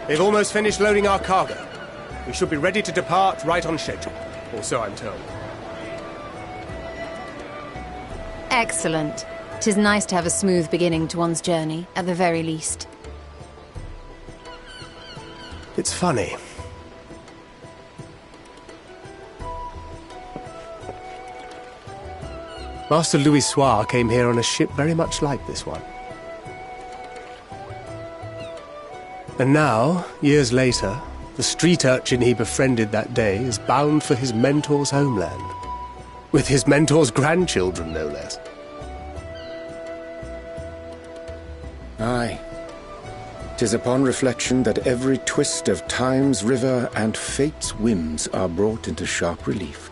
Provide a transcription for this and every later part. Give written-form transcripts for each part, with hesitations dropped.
They've almost finished loading our cargo. We should be ready to depart right on schedule, or so I'm told. Excellent. 'Tis nice to have a smooth beginning to one's journey, at the very least. It's funny. Master Louis Soir came here on a ship very much like this one. And now, years later, the street urchin he befriended that day is bound for his mentor's homeland. With his mentor's grandchildren, no less. Aye. 'Tis upon reflection that every twist of time's river and fate's whims are brought into sharp relief.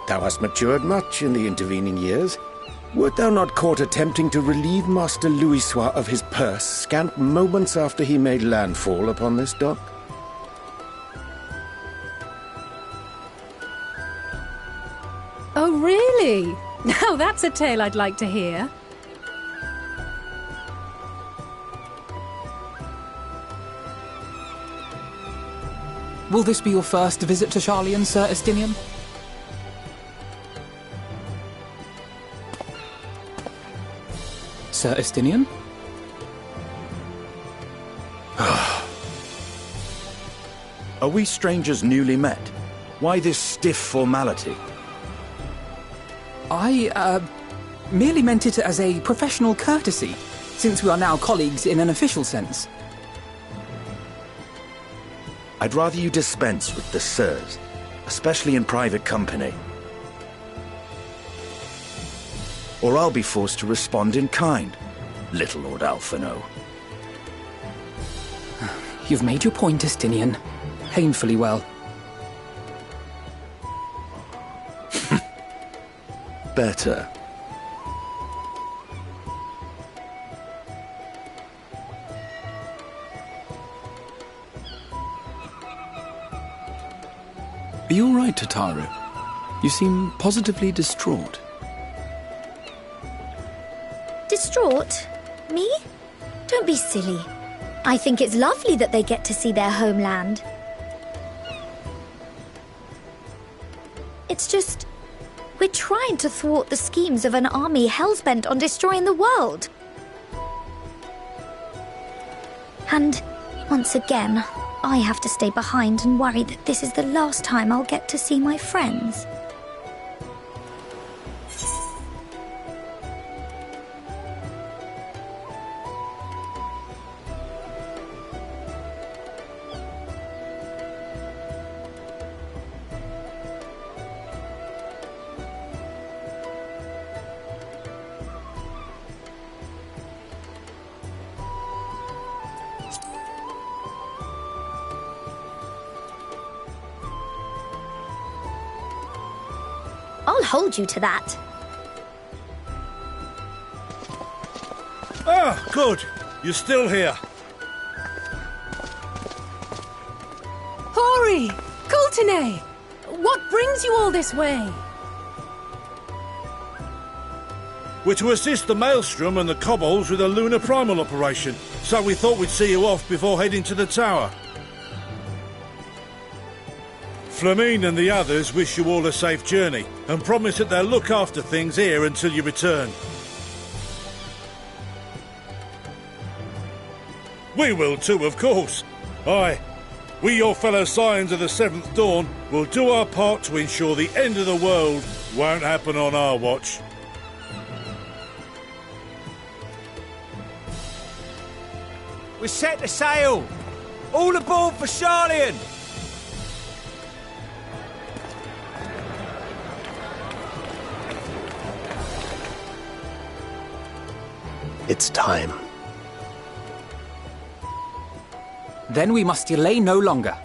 Thou hast matured much in the intervening years. Wert thou not caught attempting to relieve Master Louis Soir of his purse scant moments after he made landfall upon this dock? Oh, really? Now that's a tale I'd like to hear. Will this be your first visit to Charlian, Sir Estinian? Sir Estinian? Are we strangers newly met? Why this stiff formality? I, merely meant it as a professional courtesy, since we are now colleagues in an official sense. I'd rather you dispense with the sirs, especially in private company. Or I'll be forced to respond in kind, little Lord Alphino. You've made your point, Estinian. Painfully well. Better. Are you all right, Tataru? You seem positively distraught. Distraught? Me? Don't be silly. I think it's lovely that they get to see their homeland. It's just, we're trying to thwart the schemes of an army hellbent on destroying the world. And once again, I have to stay behind and worry that this is the last time I'll get to see my friends. I'll hold you to that. Ah, good. You're still here. Hori! Coulternay! What brings you all this way? We're to assist the Maelstrom and the Kobolds with a lunar primal operation, so we thought we'd see you off before heading to the tower. Flamine and the others wish you all a safe journey and promise that they'll look after things here until you return. We will too, of course. Aye, we, your fellow Scions of the Seventh Dawn, will do our part to ensure the end of the world won't happen on our watch. We're set to sail! All aboard for Charlian! It's time. Then we must delay no longer.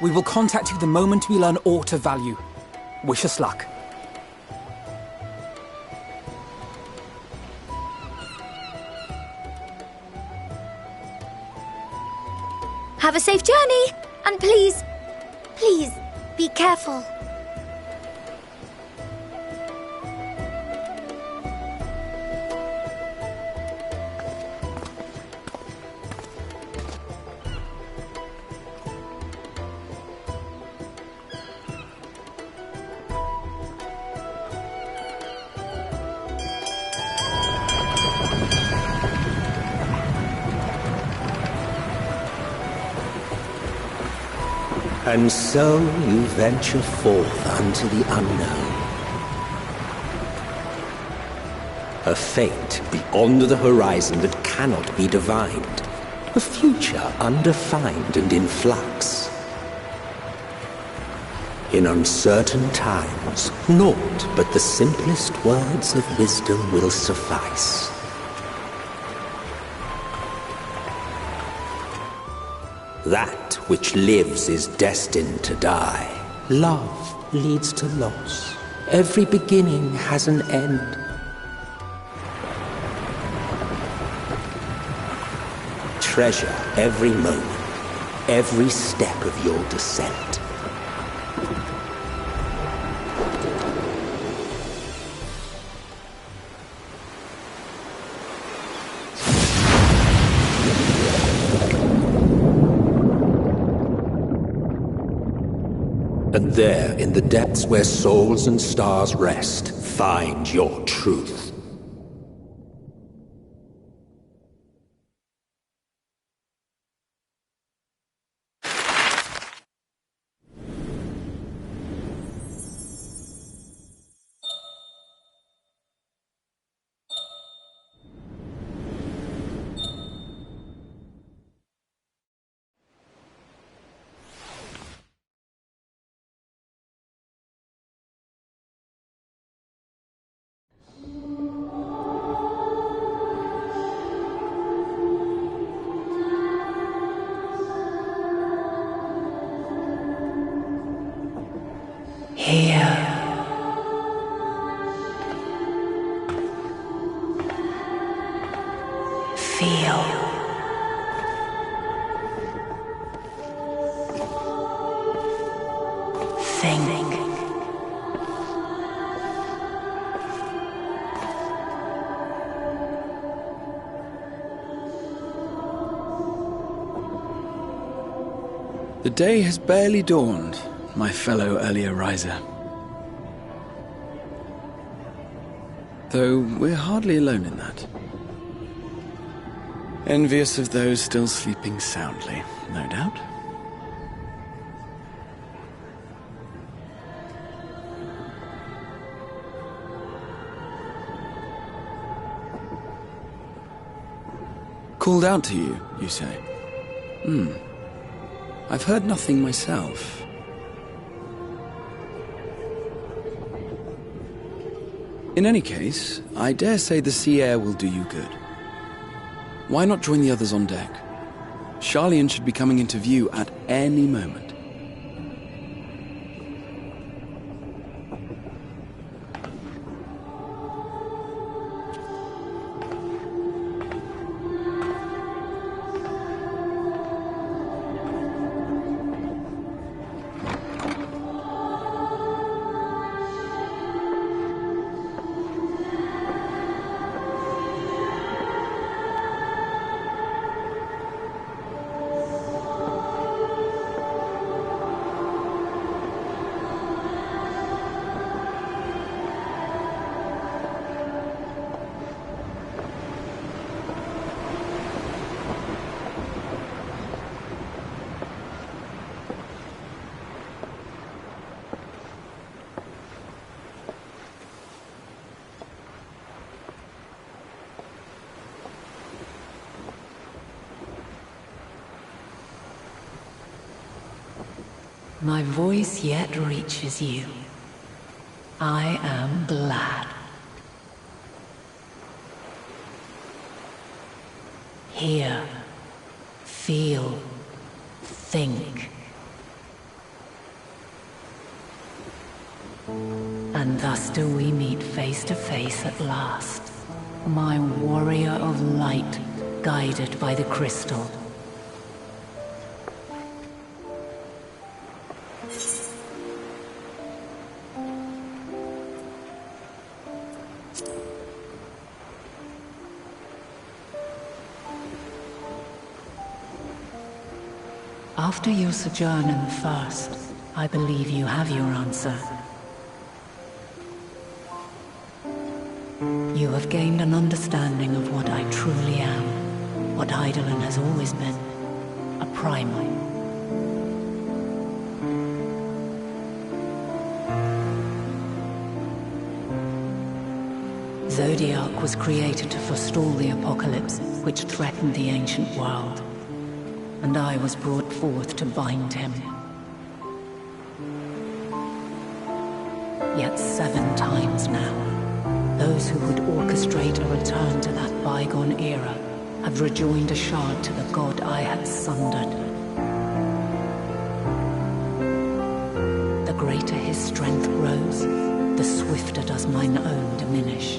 We will contact you the moment we learn aught of value. Wish us luck. Have a safe journey, and please, please, be careful. And so you venture forth unto the unknown. A fate beyond the horizon that cannot be divined. A future undefined and in flux. In uncertain times, naught but the simplest words of wisdom will suffice. That which lives is destined to die. Love leads to loss. Every beginning has an end. Treasure every moment, every step of your descent. And there, in the depths where souls and stars rest, find your truth. The day has barely dawned, my fellow earlier riser. Though we're hardly alone in that. Envious of those still sleeping soundly, no doubt. Called out to you, you say? I've heard nothing myself. In any case, I dare say the sea air will do you good. Why not join the others on deck? Charlian should be coming into view at any moment. My voice yet reaches you. I am glad. Hear, feel, think. And thus do we meet face to face at last. My warrior of light, guided by the crystal. After your sojourn in the First, I believe you have your answer. You have gained an understanding of what I truly am, what Eidolon has always been, a primal. Zodiac was created to forestall the apocalypse which threatened the ancient world, and I was brought forth to bind him. Yet 7 times now, those who would orchestrate a return to that bygone era have rejoined a shard to the god I had sundered. The greater his strength grows, the swifter does mine own diminish.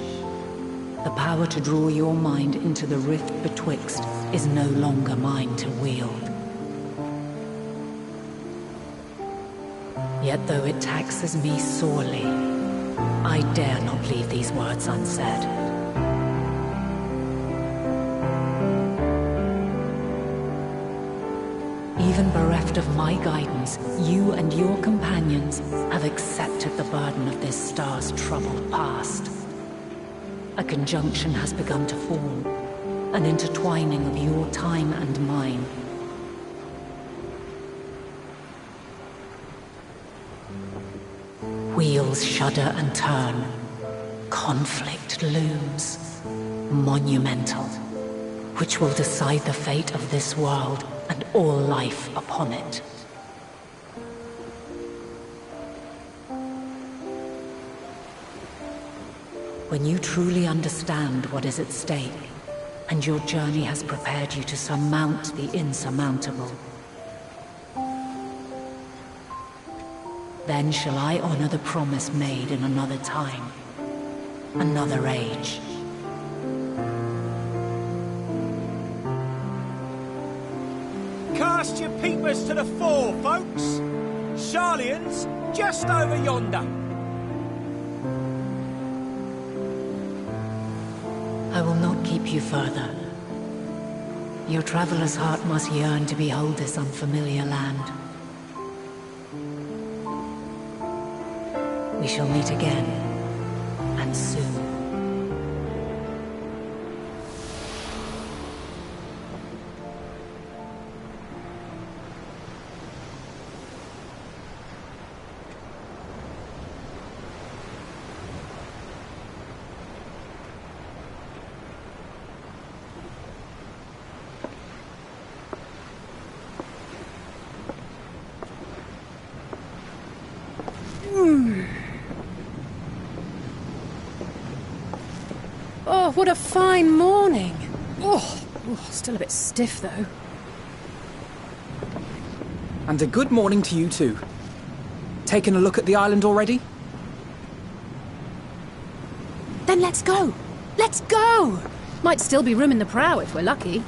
The power to draw your mind into the rift betwixt is no longer mine to wield. Yet though it taxes me sorely, I dare not leave these words unsaid. Even bereft of my guidance, you and your companions have accepted the burden of this star's troubled past. A conjunction has begun to form, an intertwining of your time and mine. Wheels shudder and turn. Conflict looms, monumental, which will decide the fate of this world and all life upon it. When you truly understand what is at stake, and your journey has prepared you to surmount the insurmountable, then shall I honor the promise made in another time, another age. Cast your peepers to the fore, folks. Sharlayan's just over yonder. I will not keep you further. Your traveler's heart must yearn to behold this unfamiliar land. We shall meet again, and soon. Oh, what a fine morning. Oh, still a bit stiff, though. And a good morning to you too. Taking a look at the island already? Then let's go. Let's go! Might still be room in the prow if we're lucky.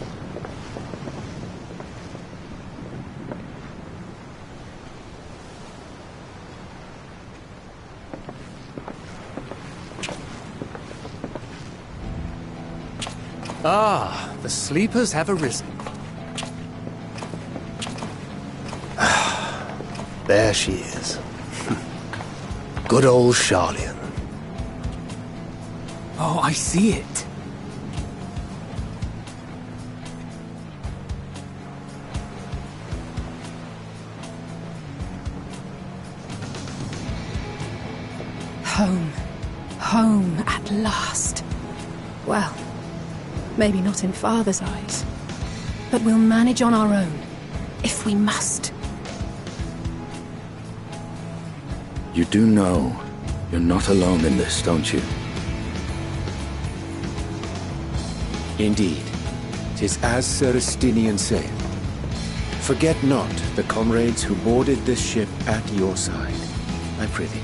Ah, the sleepers have arisen. There she is. Good old Sharlayan. Oh, I see it. Home. Home at last. Well, maybe not in Father's eyes, but we'll manage on our own, if we must. You do know you're not alone in this, don't you? Indeed. 'Tis as Sir Estinian said. Forget not the comrades who boarded this ship at your side, I prithee.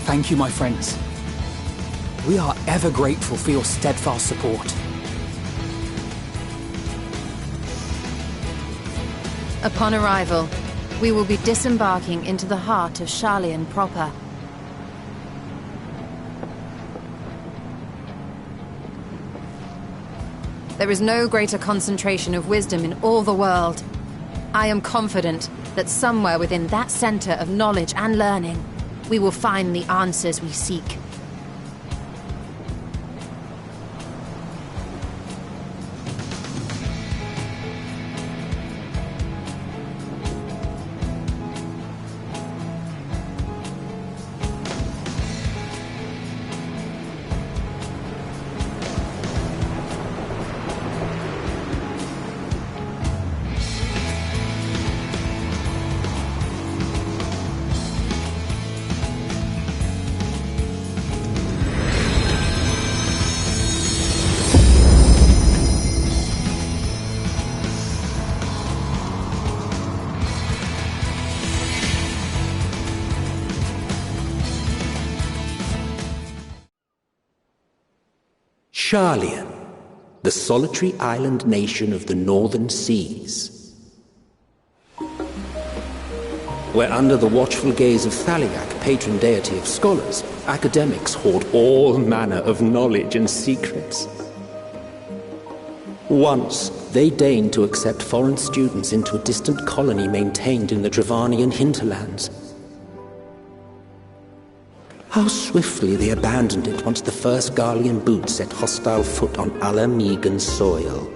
Thank you, my friends. We are ever grateful for your steadfast support. Upon arrival, we will be disembarking into the heart of Sharlayan proper. There is no greater concentration of wisdom in all the world. I am confident that somewhere within that center of knowledge and learning, we will find the answers we seek. Sharlian, the solitary island nation of the northern seas. Where under the watchful gaze of Thaliak, patron deity of scholars, academics hoard all manner of knowledge and secrets. Once, they deigned to accept foreign students into a distant colony maintained in the Dravanian hinterlands. How swiftly they abandoned it once the first Garlean boot set hostile foot on Alamegan soil.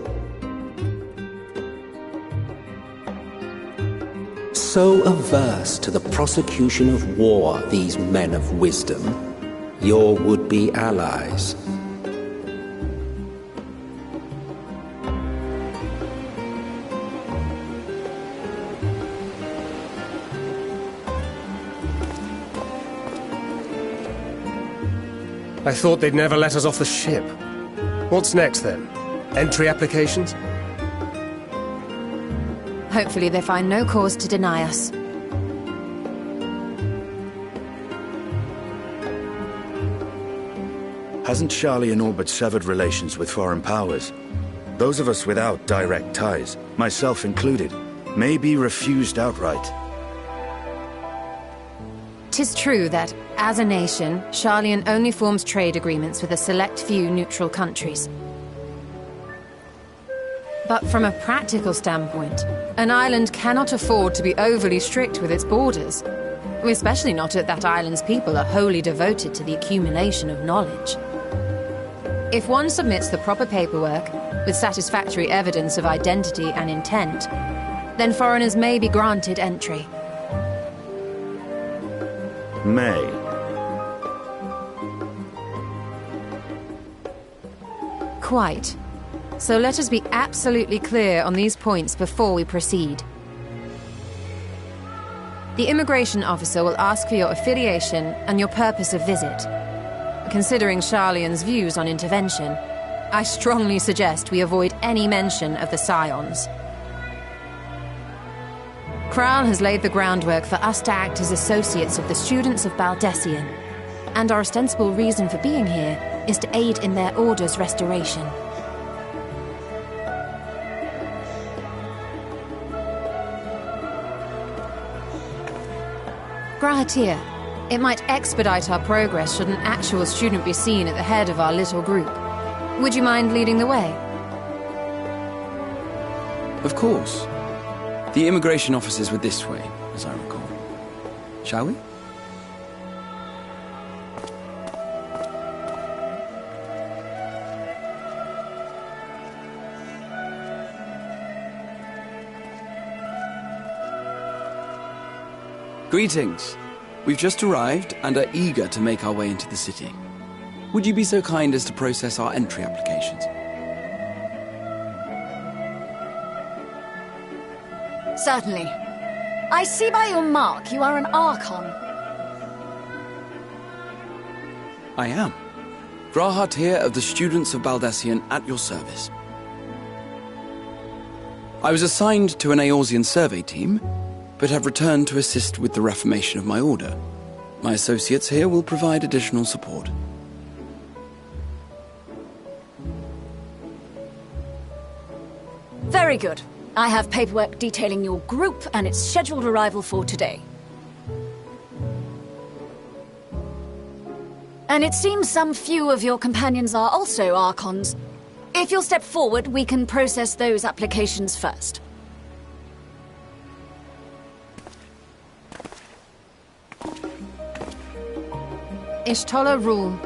So averse to the prosecution of war, these men of wisdom, your would-be allies. I thought they'd never let us off the ship. What's next, then? Entry applications? Hopefully they find no cause to deny us. Hasn't Sharlian all but severed relations with foreign powers? Those of us without direct ties, myself included, may be refused outright. 'Tis true that, as a nation, Sharlian only forms trade agreements with a select few neutral countries. But from a practical standpoint, an island cannot afford to be overly strict with its borders, especially not if that island's people are wholly devoted to the accumulation of knowledge. If one submits the proper paperwork, with satisfactory evidence of identity and intent, then foreigners may be granted entry. May. Quite. So let us be absolutely clear on these points before we proceed. The immigration officer will ask for your affiliation and your purpose of visit. Considering Sharlian's views on intervention, I strongly suggest we avoid any mention of the Scions. Kral has laid the groundwork for us to act as associates of the students of Baldessian, and our ostensible reason for being here is to aid in their order's restoration. Grahatir, it might expedite our progress should an actual student be seen at the head of our little group. Would you mind leading the way? Of course. The immigration officers were this way, as I recall. Shall we? Greetings. We've just arrived and are eager to make our way into the city. Would you be so kind as to process our entry applications? Certainly. I see by your mark you are an Archon. I am. Grahatir of the Students of Baldessian at your service. I was assigned to an Eorzean survey team, but have returned to assist with the reformation of my order. My associates here will provide additional support. Very good. I have paperwork detailing your group and its scheduled arrival for today. And it seems some few of your companions are also Archons. If you'll step forward, we can process those applications first. Ishtola rule.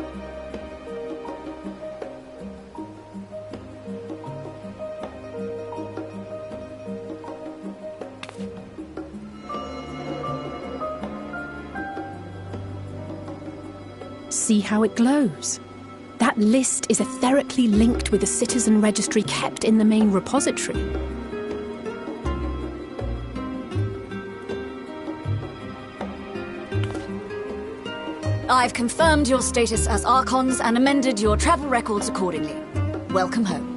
See how it glows? That list is etherically linked with the citizen registry kept in the main repository. I've confirmed your status as Archons and amended your travel records accordingly. Welcome home.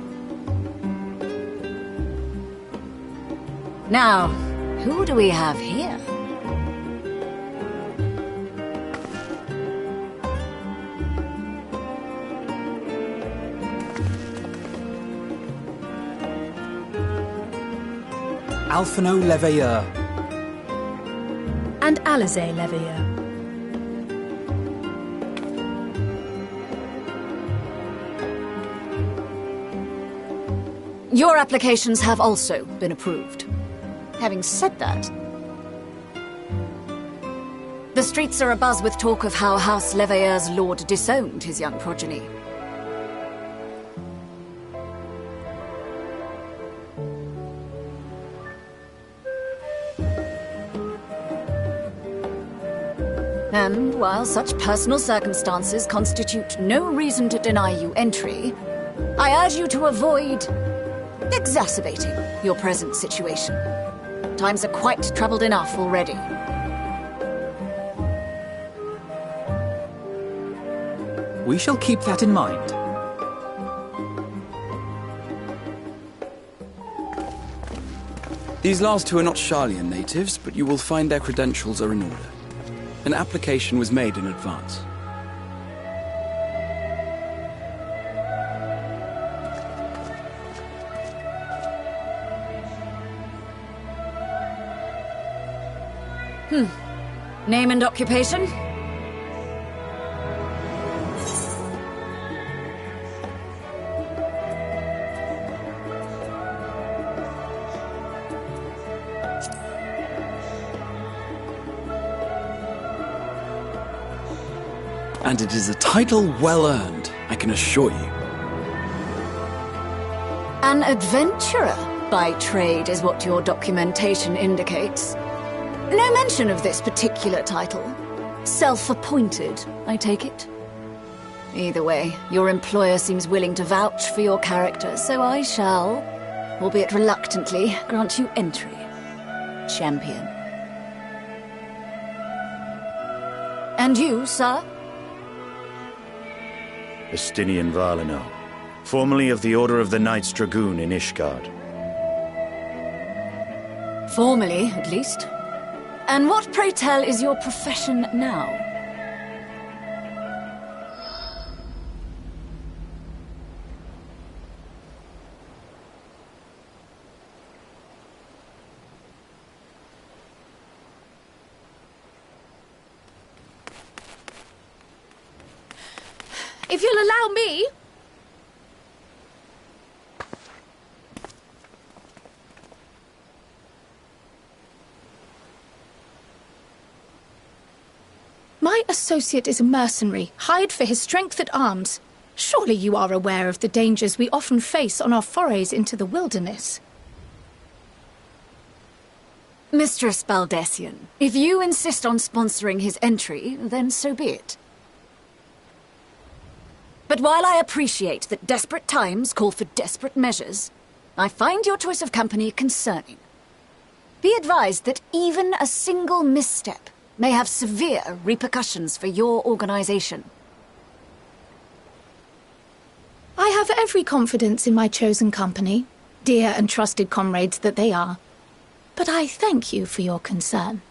Now, who do we have here? Alphino Leveilleur. And Alizé Leveilleur. Your applications have also been approved. Having said that, the streets are abuzz with talk of how House Leveilleur's lord disowned his young progeny. And while such personal circumstances constitute no reason to deny you entry, I urge you to avoid exacerbating your present situation. Times are quite troubled enough already. We shall keep that in mind. These last two are not Sharlayan natives, but you will find their credentials are in order. An application was made in advance. Name and occupation? And it is a title well earned, I can assure you. An adventurer by trade is what your documentation indicates. No mention of this particular title. Self-appointed, I take it. Either way, your employer seems willing to vouch for your character, so I shall, albeit reluctantly, grant you entry. Champion. And you, sir? Estinian Valino, formerly of the Order of the Knights Dragoon in Ishgard. Formerly, at least. And what, pray tell, is your profession now? If you'll allow me... My associate is a mercenary, hired for his strength at arms. Surely you are aware of the dangers we often face on our forays into the wilderness. Mistress Baldessian, if you insist on sponsoring his entry, then so be it. But while I appreciate that desperate times call for desperate measures, I find your choice of company concerning. Be advised that even a single misstep may have severe repercussions for your organization. I have every confidence in my chosen company, dear and trusted comrades that they are. But I thank you for your concern.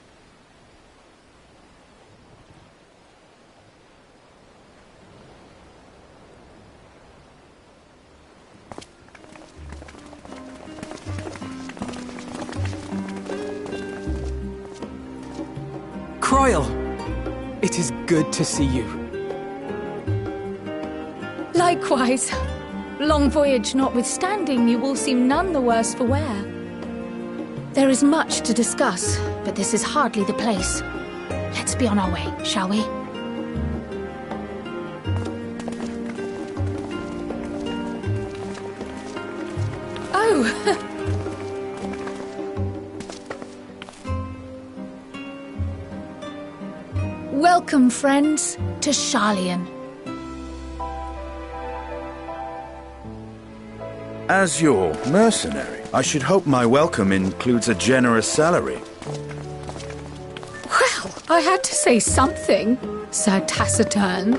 Croyle! It is good to see you. Likewise. Long voyage notwithstanding, you all seem none the worse for wear. There is much to discuss, but this is hardly the place. Let's be on our way, shall we? Oh! Welcome, friends, to Sharlayan. As your mercenary, I should hope my welcome includes a generous salary. Well, I had to say something, Sir Taciturn.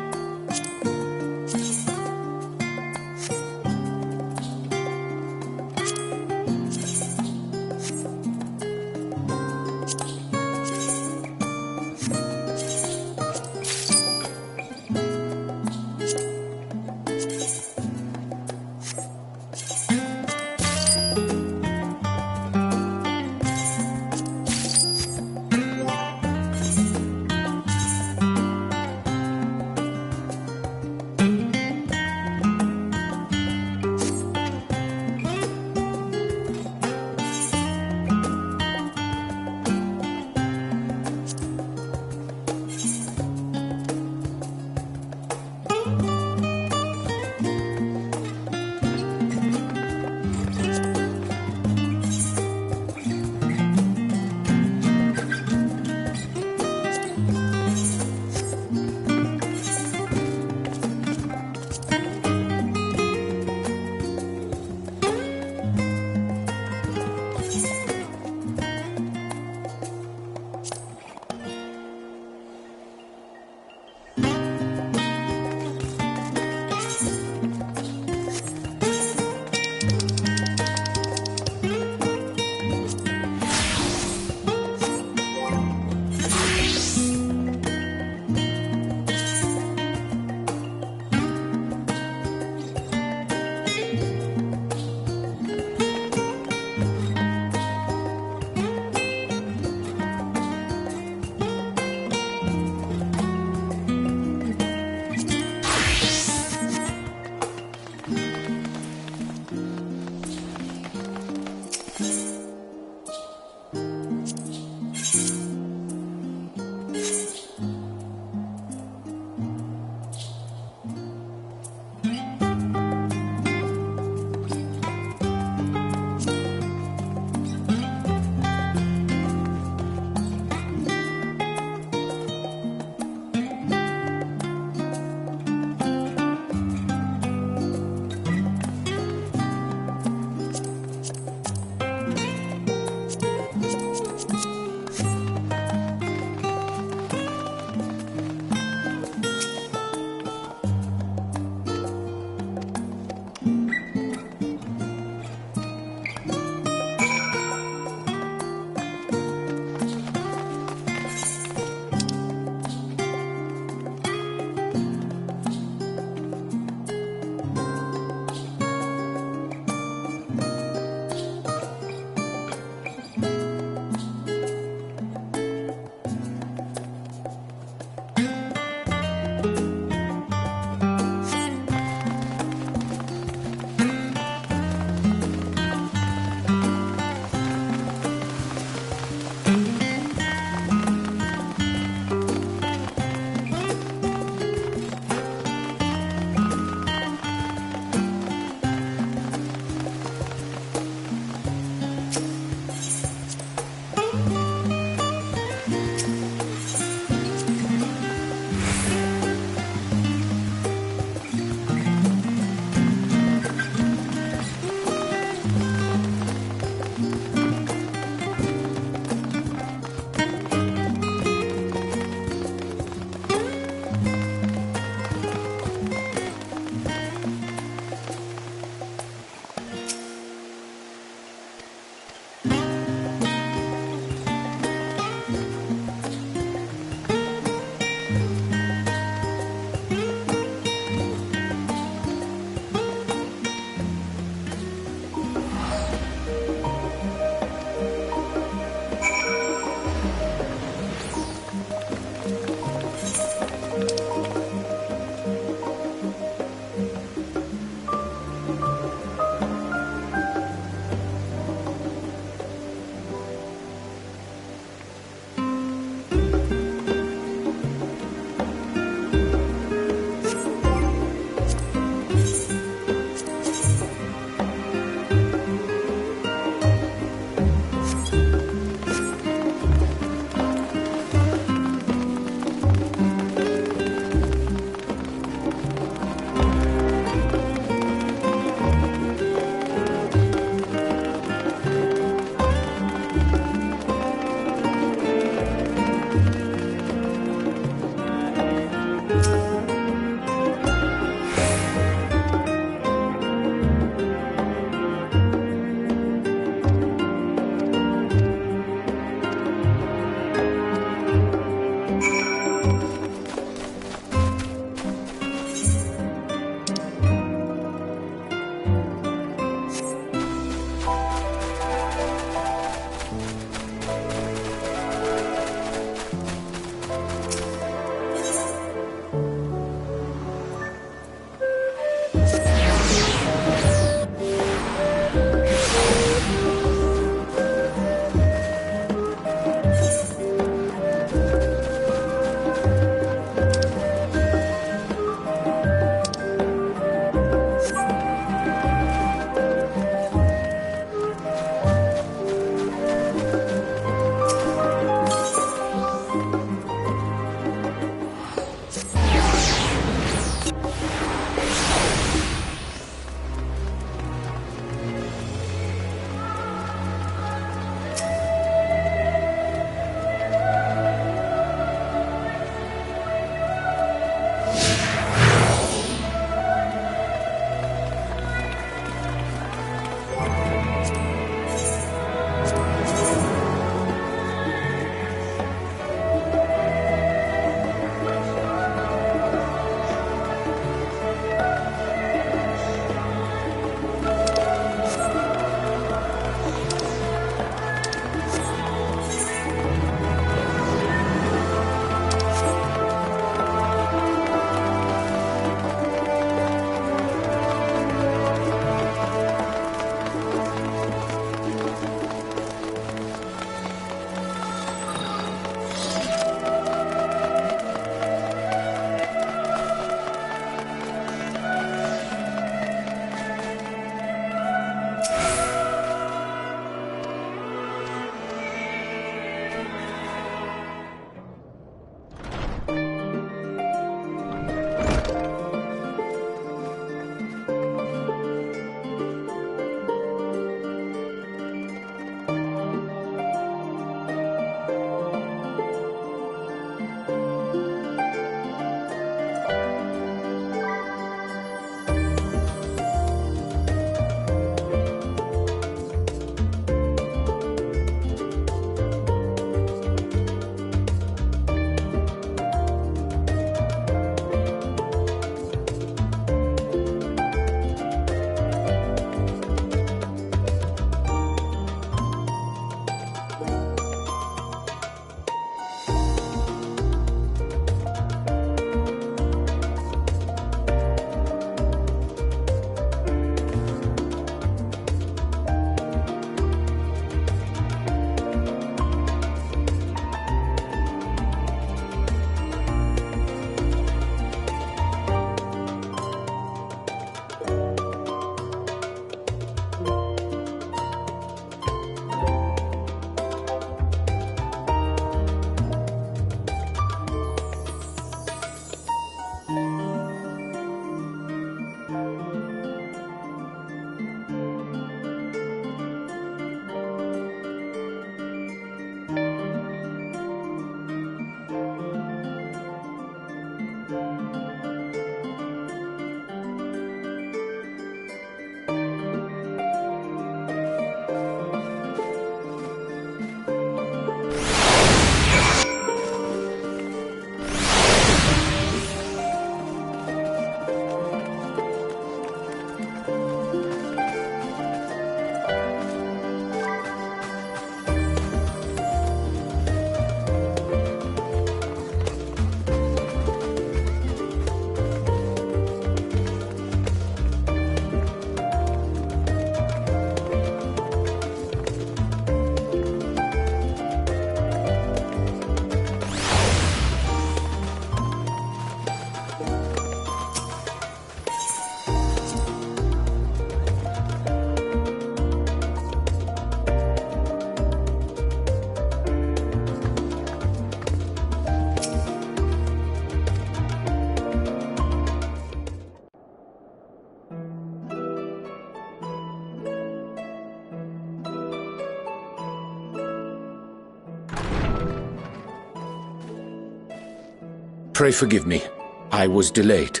Pray forgive me. I was delayed.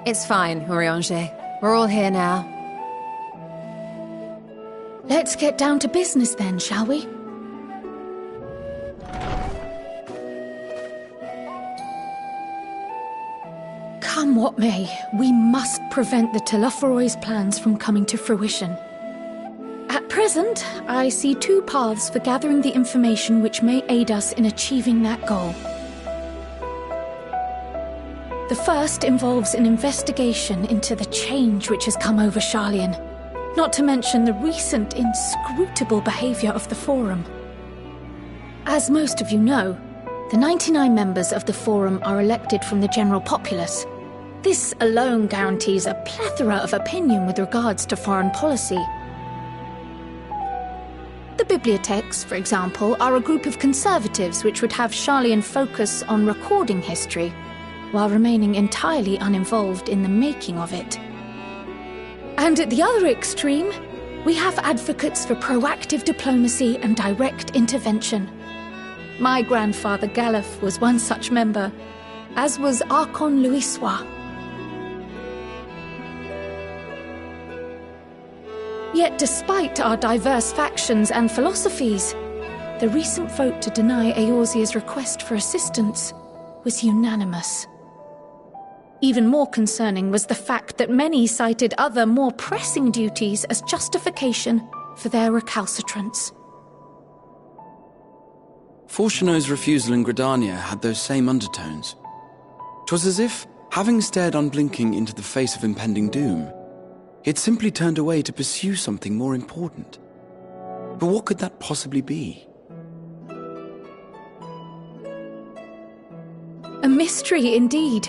It's fine, Urianger. We're all here now. Let's get down to business then, shall we? Come what may, we must prevent the Telophoroi's plans from coming to fruition. At present, I see two paths for gathering the information which may aid us in achieving that goal. The first involves an investigation into the change which has come over Sharlayan, not to mention the recent inscrutable behavior of the Forum. As most of you know, the 99 members of the Forum are elected from the general populace. This alone guarantees a plethora of opinion with regards to foreign policy. The bibliotheques, for example, are a group of conservatives which would have Sharlayan focus on recording history, while remaining entirely uninvolved in the making of it. And at the other extreme, we have advocates for proactive diplomacy and direct intervention. My grandfather Galef was one such member, as was Archon Louisois. Yet despite our diverse factions and philosophies, the recent vote to deny Eorzea's request for assistance was unanimous. Even more concerning was the fact that many cited other, more pressing duties as justification for their recalcitrance. Fortuno's refusal in Gridania had those same undertones. 'Twas as if, having stared unblinking into the face of impending doom, he had simply turned away to pursue something more important. But what could that possibly be? A mystery indeed,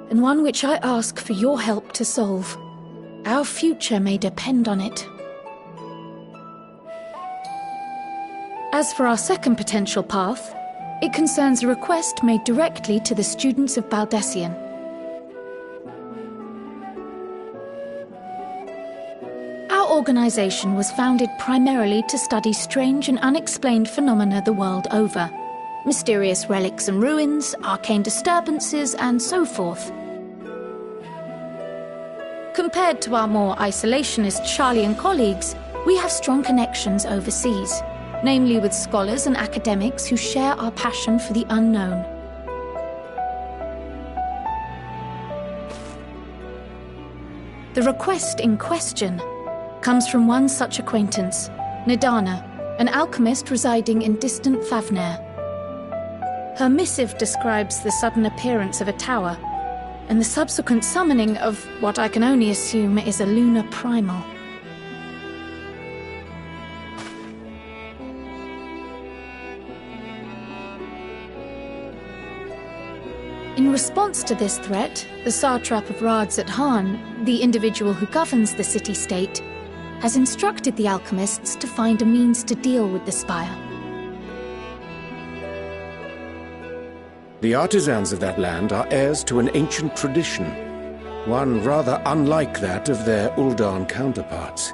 and one which I ask for your help to solve. Our future may depend on it. As for our second potential path, it concerns a request made directly to the students of Baldessian. Our organization was founded primarily to study strange and unexplained phenomena the world over. Mysterious relics and ruins, arcane disturbances, and so forth. Compared to our more isolationist Sharlayan colleagues, we have strong connections overseas, namely with scholars and academics who share our passion for the unknown. The request in question comes from one such acquaintance, Nidana, an alchemist residing in distant Thavnair. Her missive describes the sudden appearance of a tower, and the subsequent summoning of what I can only assume is a lunar primal. In response to this threat, the satrap of Radzat-Han, the individual who governs the city-state, has instructed the alchemists to find a means to deal with the spire. The artisans of that land are heirs to an ancient tradition, one rather unlike that of their Uldan counterparts.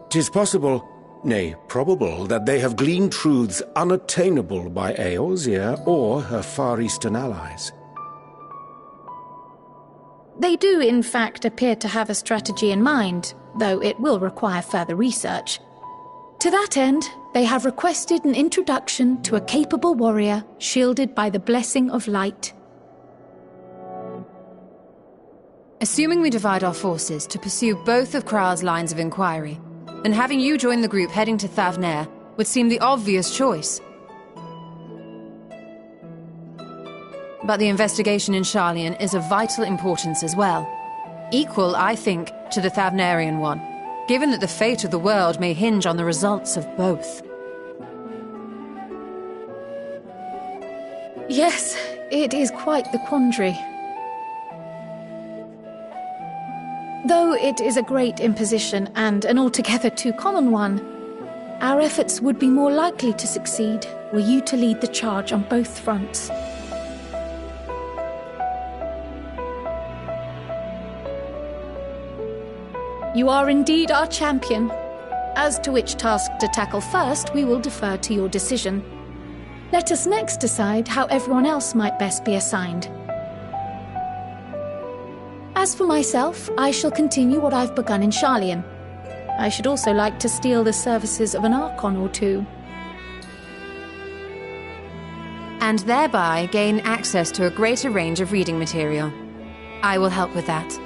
'Tis possible, nay, probable, that they have gleaned truths unattainable by Eorzea or her Far Eastern allies. They do, in fact, appear to have a strategy in mind, though it will require further research. To that end, they have requested an introduction to a capable warrior shielded by the blessing of light. Assuming we divide our forces to pursue both of Kral's lines of inquiry, then having you join the group heading to Thavnair would seem the obvious choice. But the investigation in Sharlayan is of vital importance as well. Equal, I think, to the Thavnairian one, given that the fate of the world may hinge on the results of both. Yes, it is quite the quandary. Though it is a great imposition and an altogether too common one, our efforts would be more likely to succeed were you to lead the charge on both fronts. You are indeed our champion. As to which task to tackle first, we will defer to your decision. Let us next decide how everyone else might best be assigned. As for myself, I shall continue what I've begun in Sharlayan. I should also like to steal the services of an Archon or two. And thereby gain access to a greater range of reading material. I will help with that.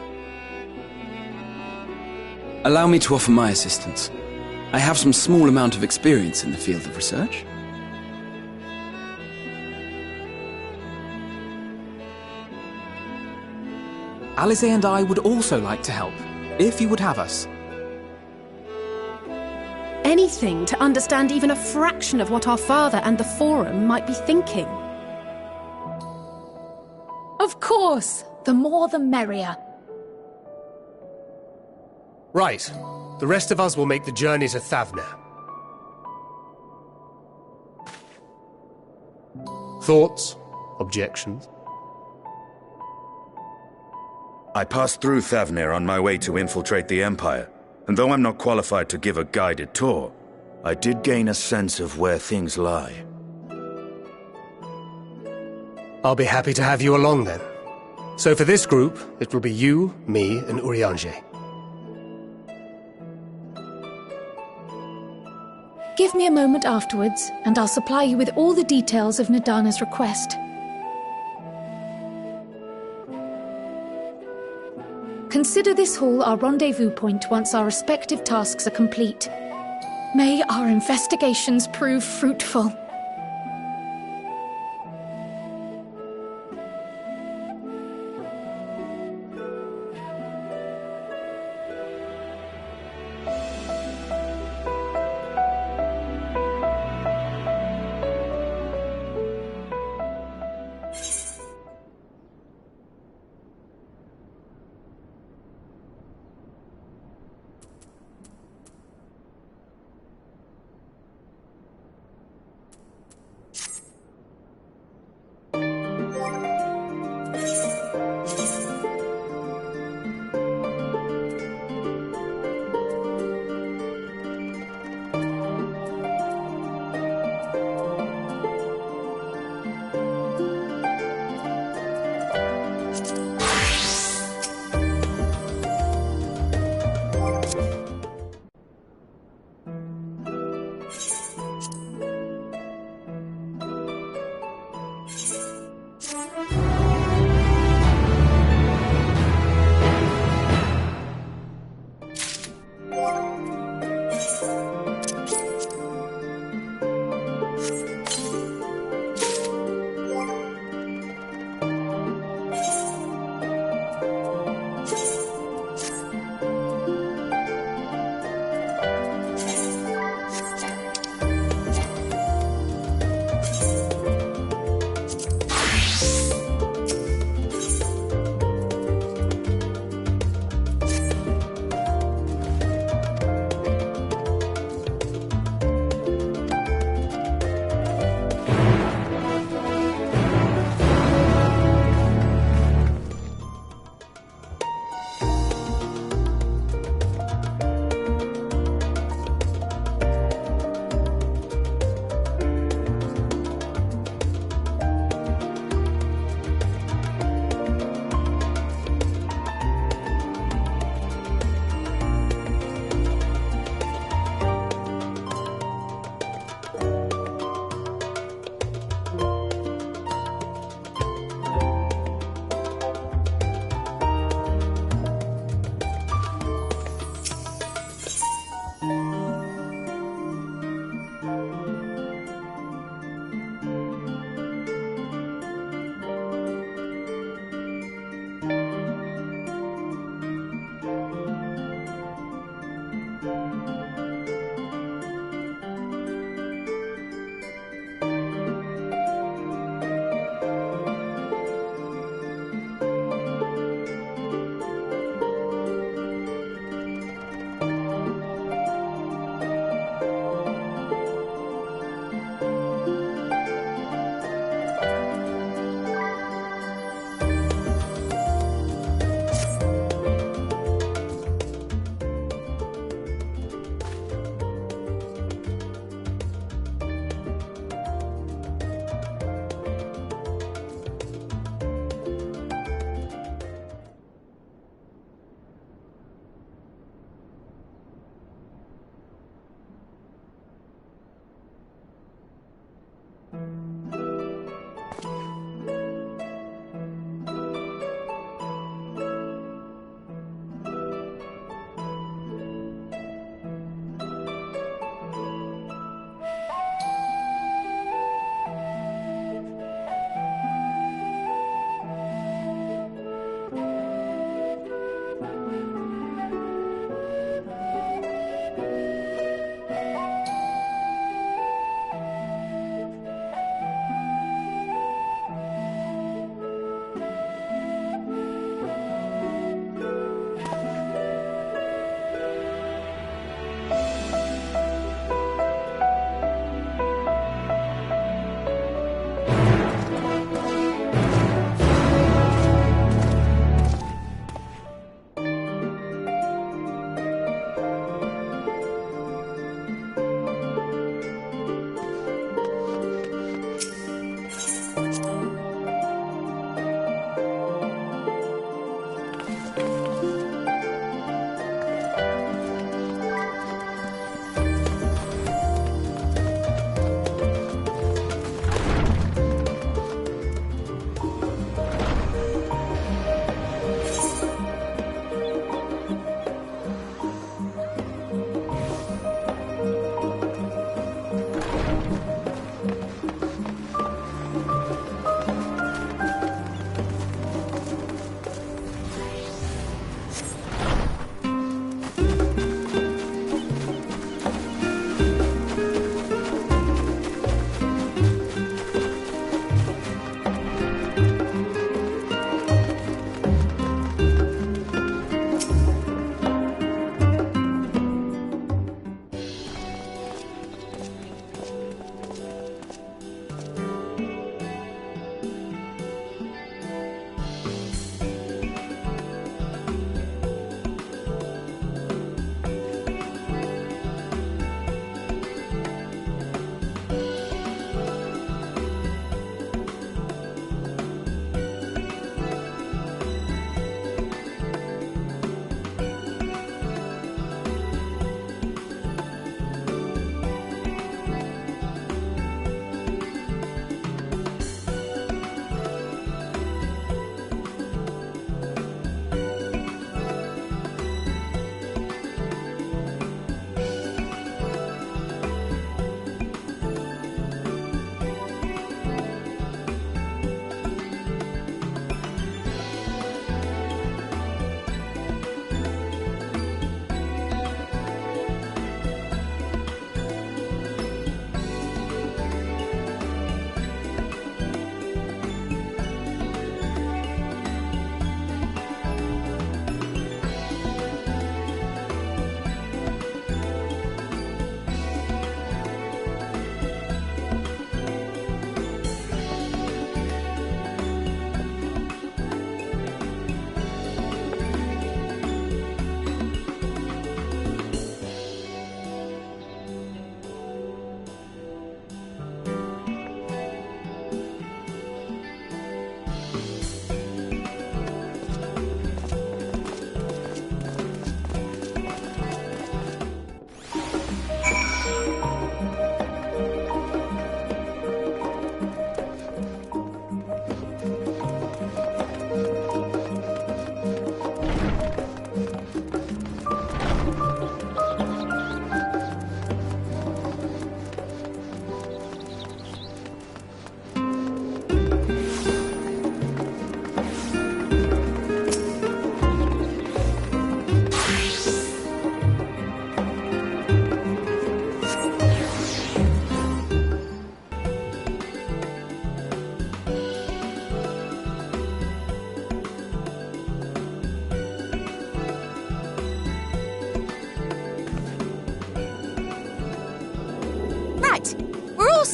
Allow me to offer my assistance. I have some small amount of experience in the field of research. Alize and I would also like to help, if you would have us. Anything to understand even a fraction of what our father and the Forum might be thinking. Of course! The more the merrier. Right. The rest of us will make the journey to Thavner. Thoughts? Objections? I passed through Thavner on my way to infiltrate the Empire, and though I'm not qualified to give a guided tour, I did gain a sense of where things lie. I'll be happy to have you along then. So for this group, it will be you, me, and Urianger. Give me a moment afterwards, and I'll supply you with all the details of Nadana's request. Consider this hall our rendezvous point once our respective tasks are complete. May our investigations prove fruitful.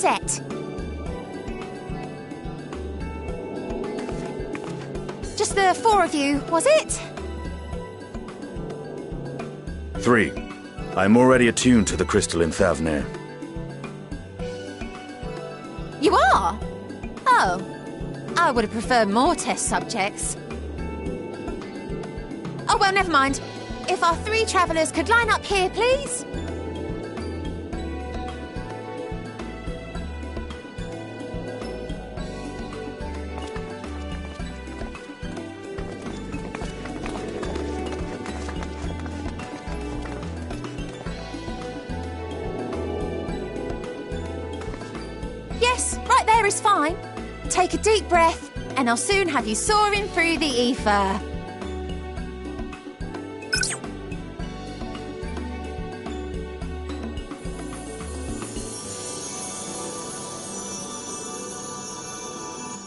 set. Just the 4 of you, was it? 3. I'm already attuned to the crystal in Thavnir. You are? Oh. I would have preferred more test subjects. Oh, well, never mind. If our 3 travellers could line up here, please. Yes, right there is fine. Take a deep breath, and I'll soon have you soaring through the ether.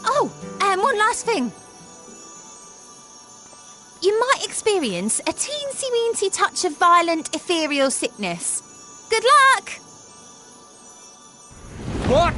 Oh, and one last thing. You might experience a teensy-weensy touch of violent ethereal sickness. Good luck! What?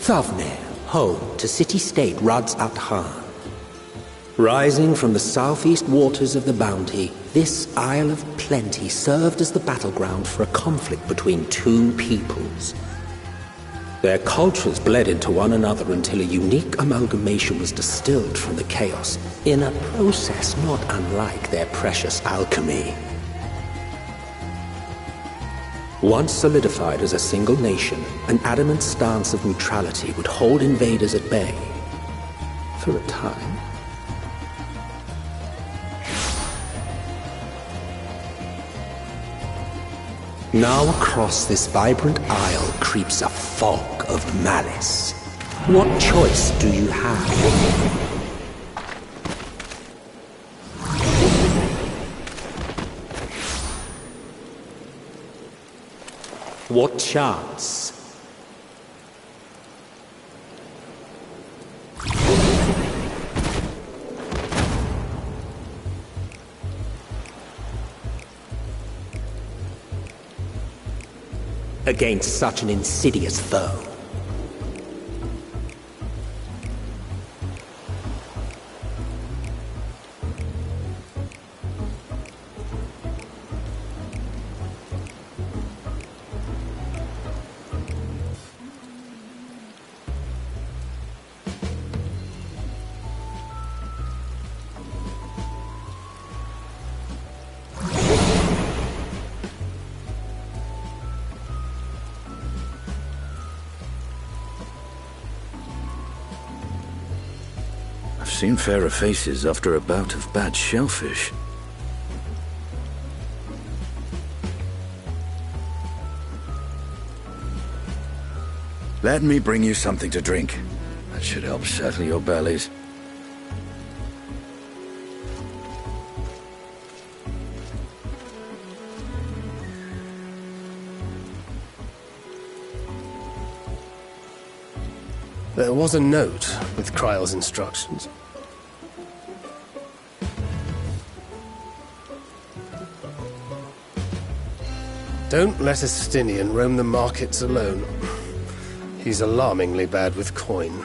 Thavnir, home to city-state Rads at Han. Rising from the southeast waters of the Bounty, this Isle of Plenty served as the battleground for a conflict between 2 peoples. Their cultures bled into one another until a unique amalgamation was distilled from the chaos, in a process not unlike their precious alchemy. Once solidified as a single nation, an adamant stance of neutrality would hold invaders at bay. For a time. Now across this vibrant isle creeps a fog of malice. What choice do you have? What chance? Against such an insidious foe. Seen fairer faces after a bout of bad shellfish. Let me bring you something to drink. That should help settle your bellies. There was a note with Kryle's instructions. Don't let a Stinian roam the markets alone. He's alarmingly bad with coin.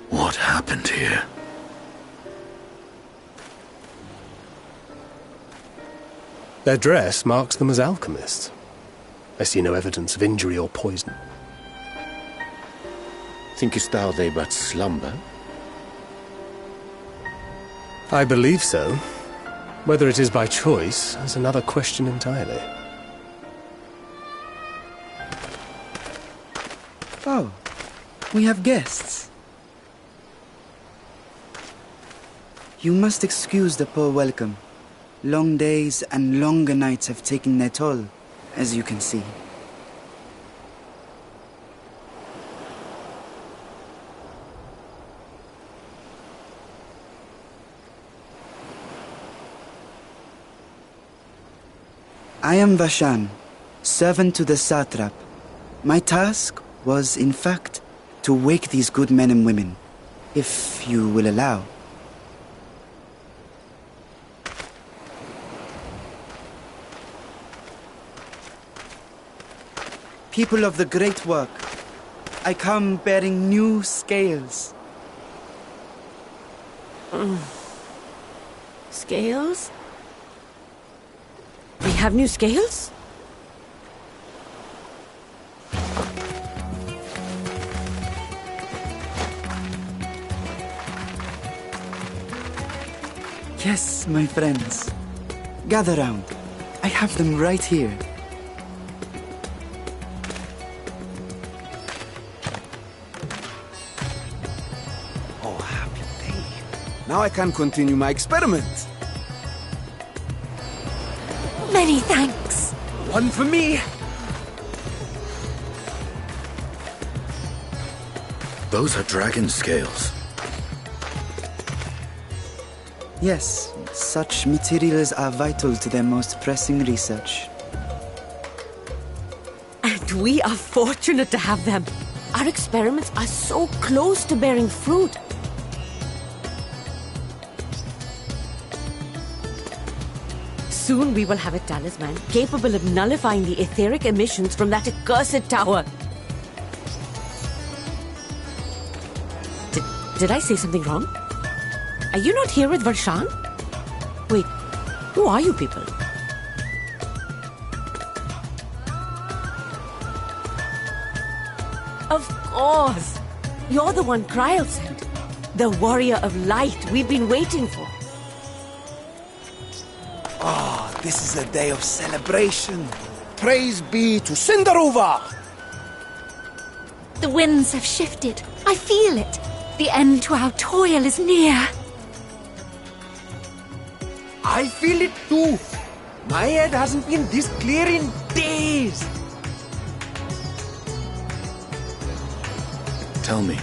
What happened here? Their dress marks them as alchemists. I see no evidence of injury or poison. Thinkest thou they but slumber? I believe so. Whether it is by choice is another question entirely. Oh, we have guests. You must excuse the poor welcome. Long days and longer nights have taken their toll, as you can see. I am Vashan, servant to the satrap. My task was, in fact, to wake these good men and women, if you will allow. People of the great work, I come bearing new scales. Scales? We have new scales? Yes, my friends. Gather round. I have them right here. Oh, happy day. Now I can continue my experiment. Many thanks. One for me. Those are dragon scales. Yes, such materials are vital to their most pressing research. And we are fortunate to have them. Our experiments are so close to bearing fruit. Soon we will have a talisman capable of nullifying the etheric emissions from that accursed tower. Did I say something wrong? Are you not here with Varshan? Wait, who are you people? Of course! You're the one Kryl sent. The warrior of light we've been waiting for. Ah, this is a day of celebration. Praise be to Cinderova! The winds have shifted. I feel it. The end to our toil is near. I feel it too. My head hasn't been this clear in days. Tell me,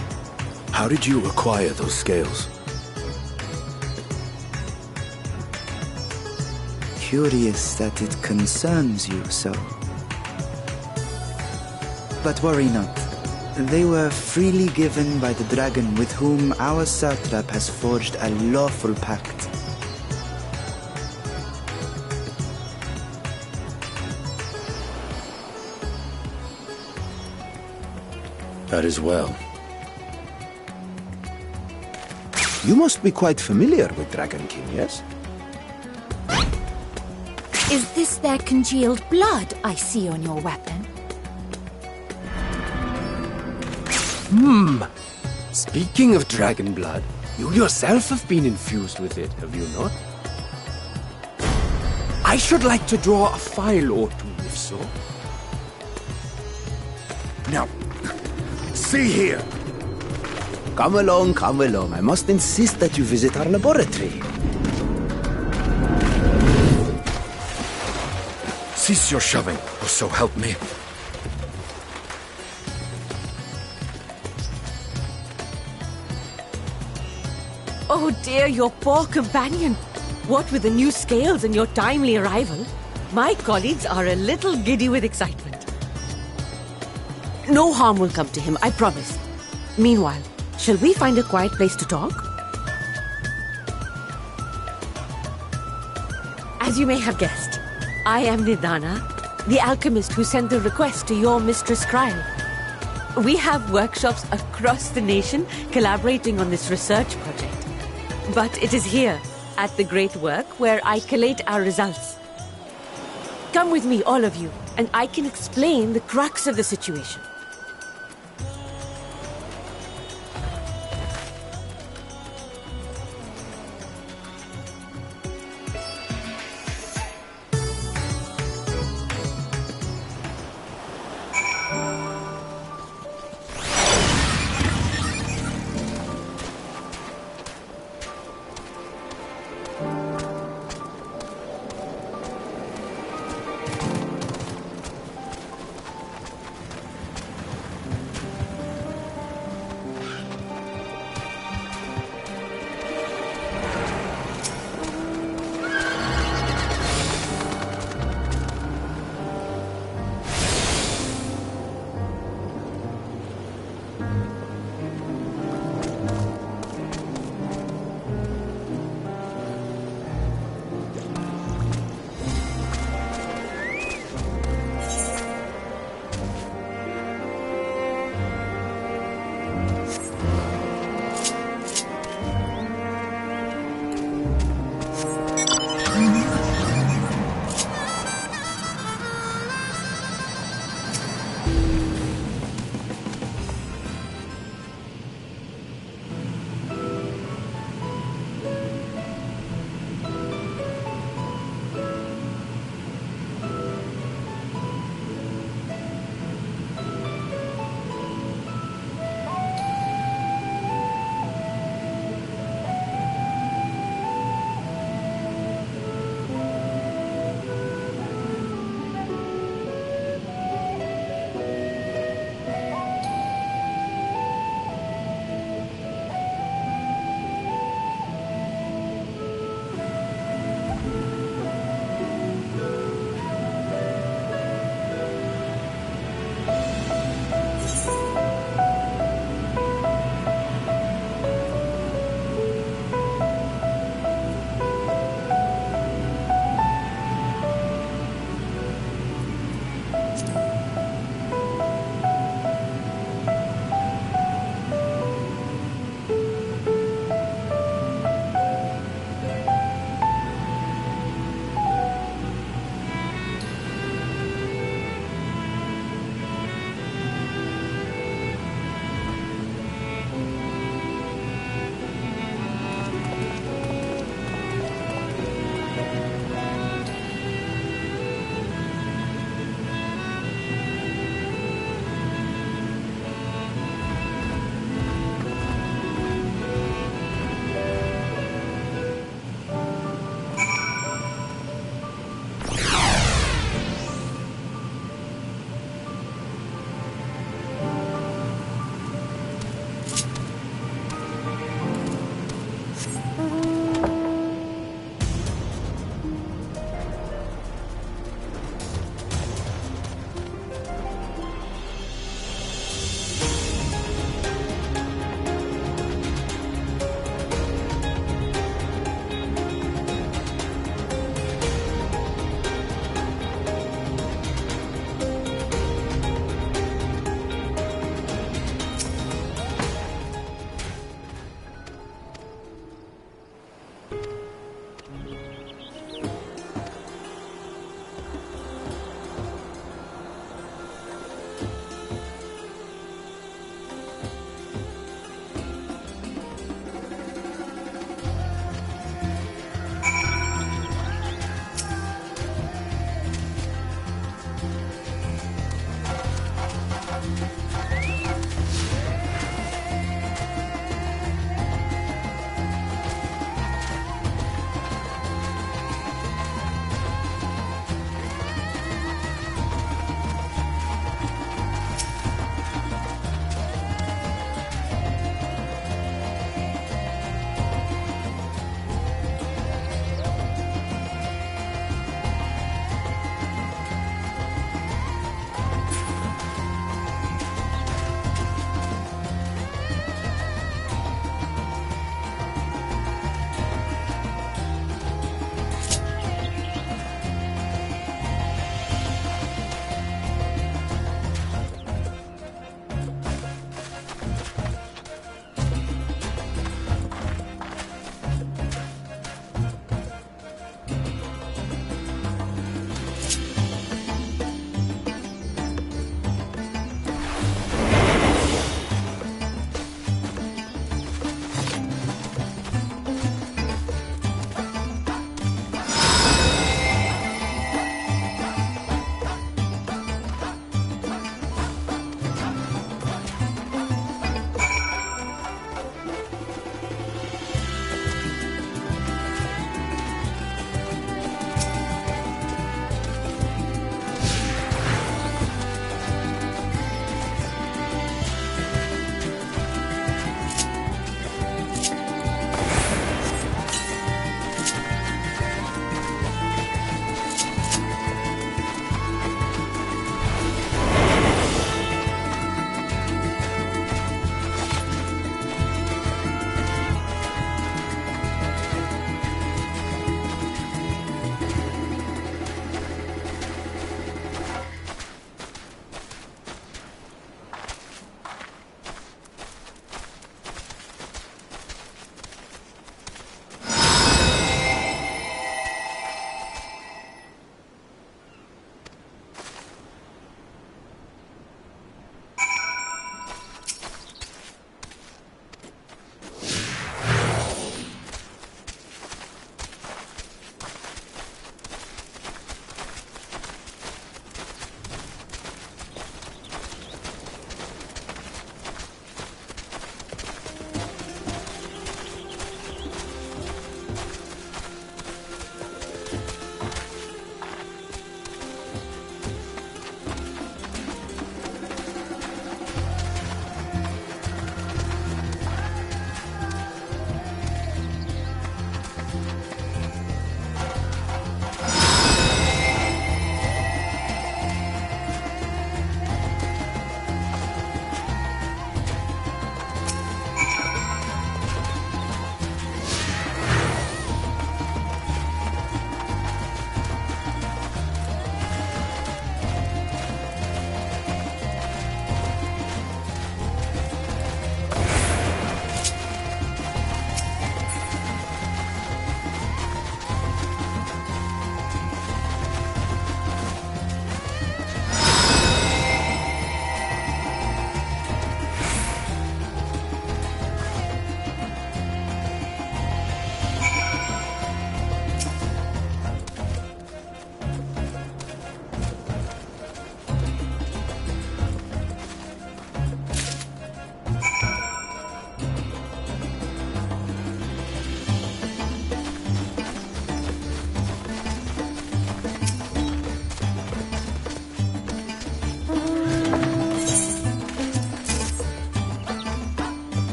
how did you acquire those scales? Curious that it concerns you so. But worry not. They were freely given by the dragon with whom our satrap has forged a lawful pact. That is well. You must be quite familiar with Dragon King, yes? Is this their congealed blood I see on your weapon? Speaking of dragon blood, you yourself have been infused with it, have you not? I should like to draw a file or two, if so. Now, see here. Come along, come along. I must insist that you visit our laboratory. Cease your shoving, or so help me. Oh dear, your poor companion. What with the new scales and your timely arrival, my colleagues are a little giddy with excitement. No harm will come to him, I promise. Meanwhile, shall we find a quiet place to talk? As you may have guessed, I am Nidana, the alchemist who sent the request to your Mistress Cryle. We have workshops across the nation collaborating on this research project. But it is here, at the Great Work, where I collate our results. Come with me, all of you, and I can explain the crux of the situation.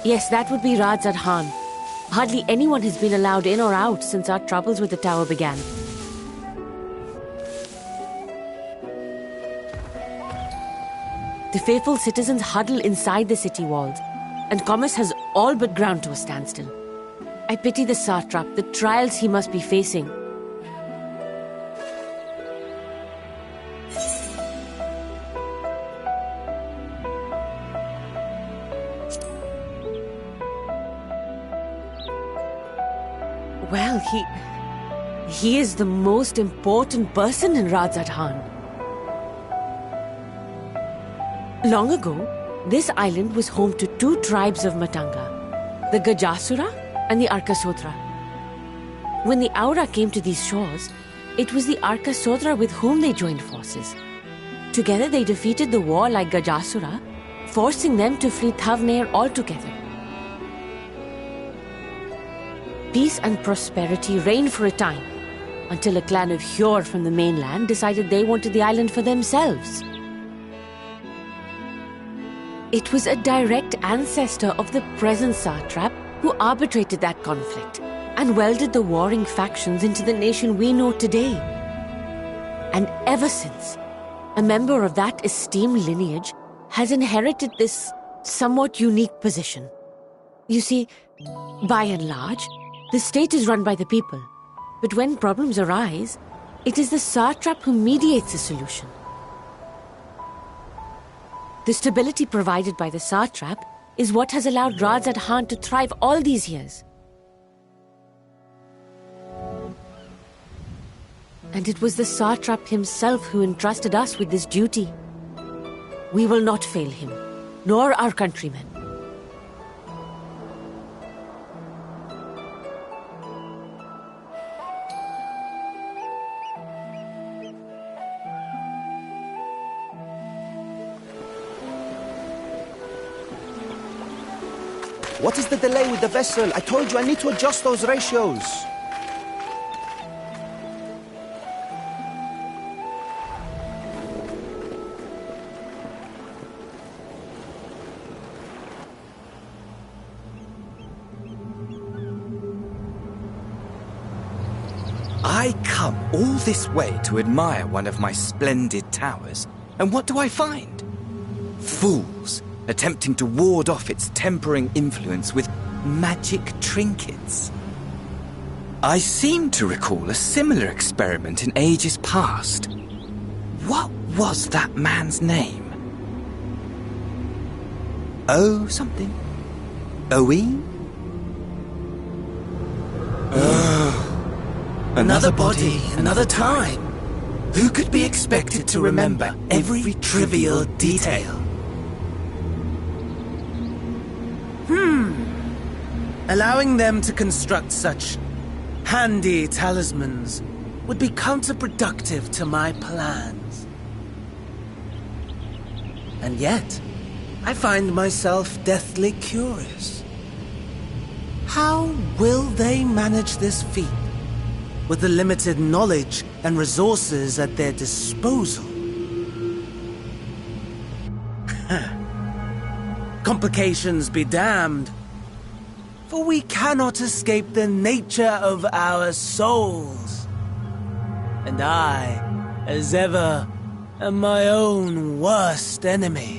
Yes, that would be Radzad Khan. Hardly anyone has been allowed in or out since our troubles with the tower began. The faithful citizens huddle inside the city walls, and commerce has all but ground to a standstill. I pity the satrap, the trials he must be facing. Well, he is the most important person in Radzad Khan. Long ago, this island was home to two tribes of Matanga, the Gajasura and the Arkasodra. When the Aura came to these shores, it was the Arkasodra with whom they joined forces. Together they defeated the warlike Gajasura, forcing them to flee Thavnair altogether. Peace and prosperity reigned for a time, until a clan of Hjor from the mainland decided they wanted the island for themselves. It was a direct ancestor of the present satrap who arbitrated that conflict and welded the warring factions into the nation we know today. And ever since, a member of that esteemed lineage has inherited this somewhat unique position. You see, by and large, the state is run by the people, but when problems arise, it is the satrap who mediates a solution. The stability provided by the satrap is what has allowed Radzad Khan to thrive all these years. And it was the satrap himself who entrusted us with this duty. We will not fail him, nor our countrymen. What is the delay with the vessel? I told you I need to adjust those ratios. I come all this way to admire one of my splendid towers, and what do I find? Fools attempting to ward off its tempering influence with magic trinkets. I seem to recall a similar experiment in ages past. What was that man's name? Oh, something? Owen? Another body, another time. Who could be expected to remember every trivial detail? Allowing them to construct such handy talismans would be counterproductive to my plans. And yet, I find myself deathly curious. How will they manage this feat with the limited knowledge and resources at their disposal? Complications be damned. For we cannot escape the nature of our souls. And I, as ever, am my own worst enemy.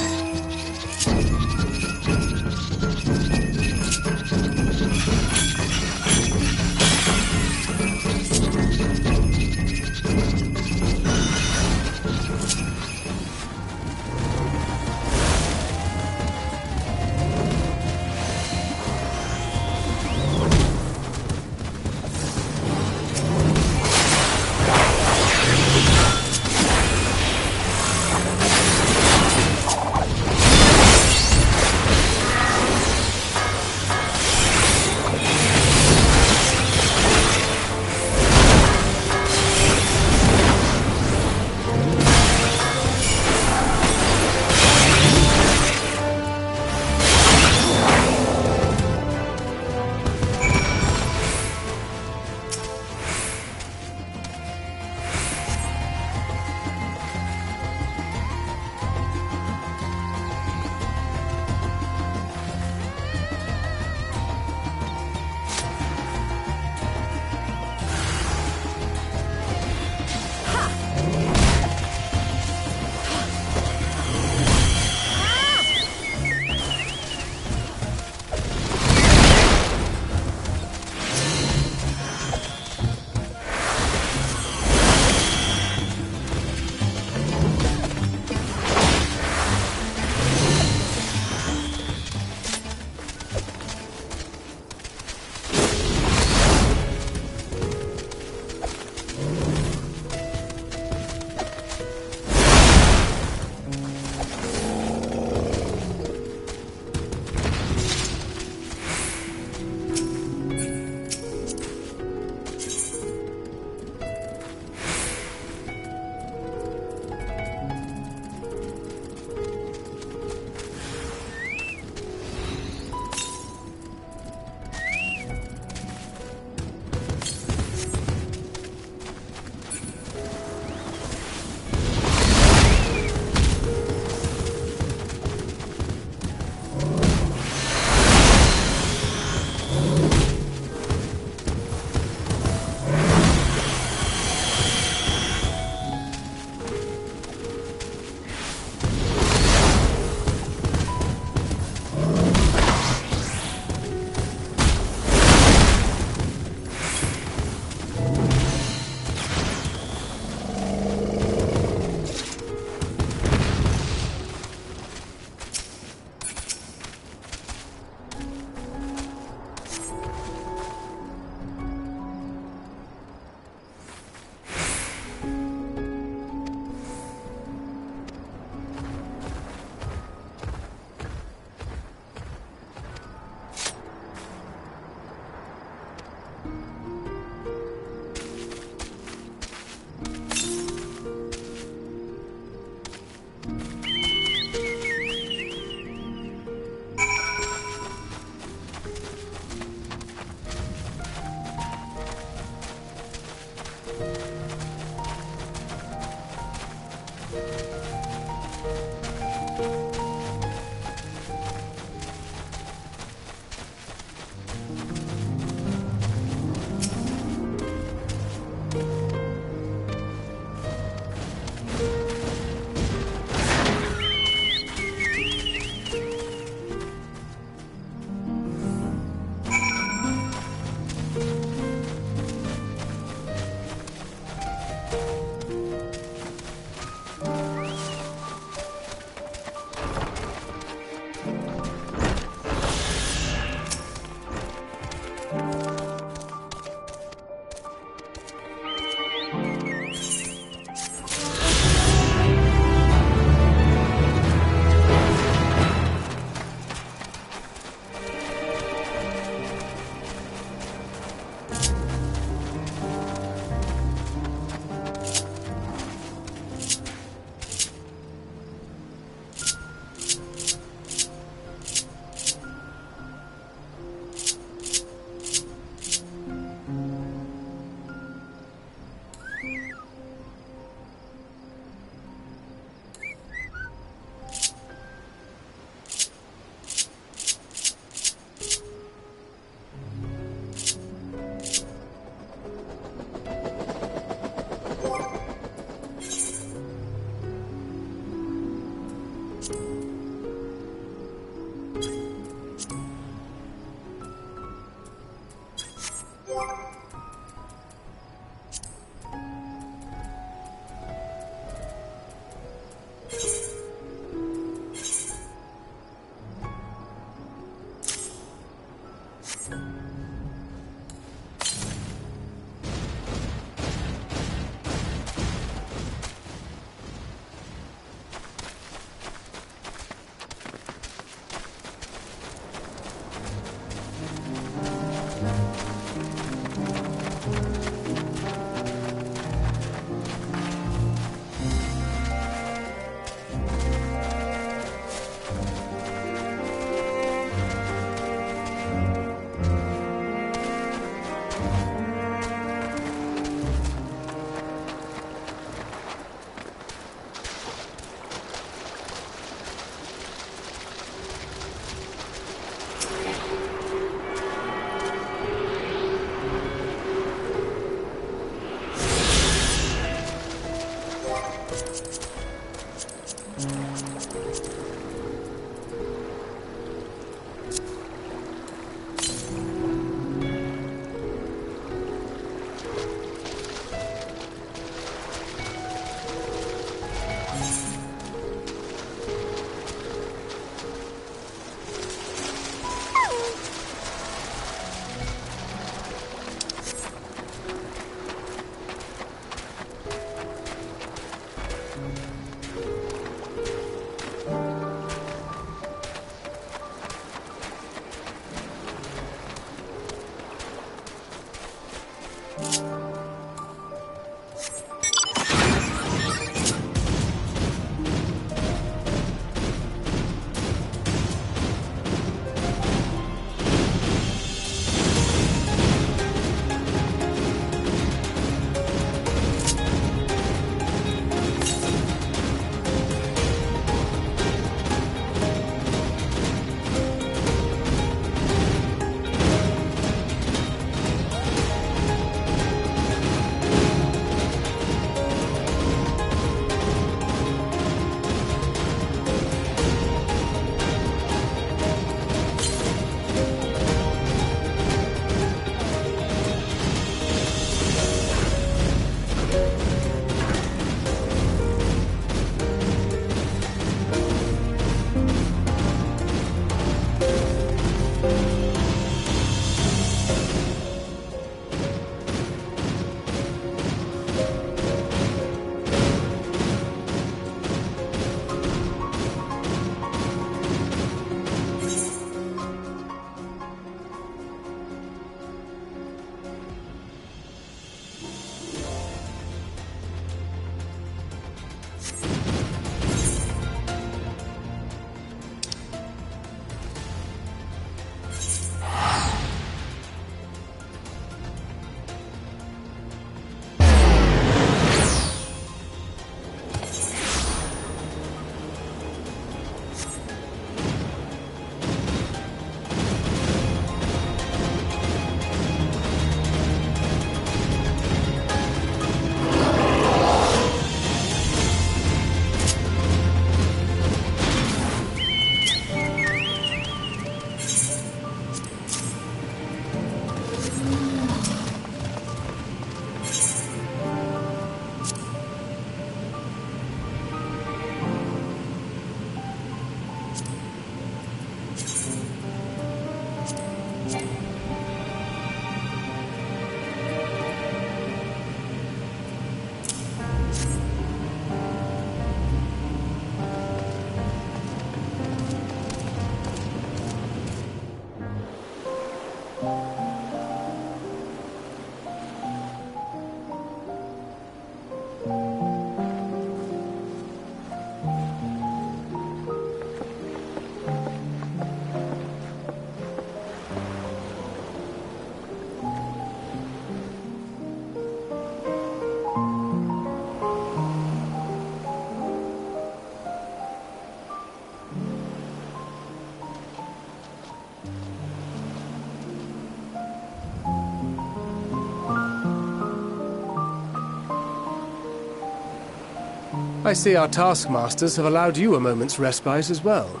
I see our taskmasters have allowed you a moment's respite as well.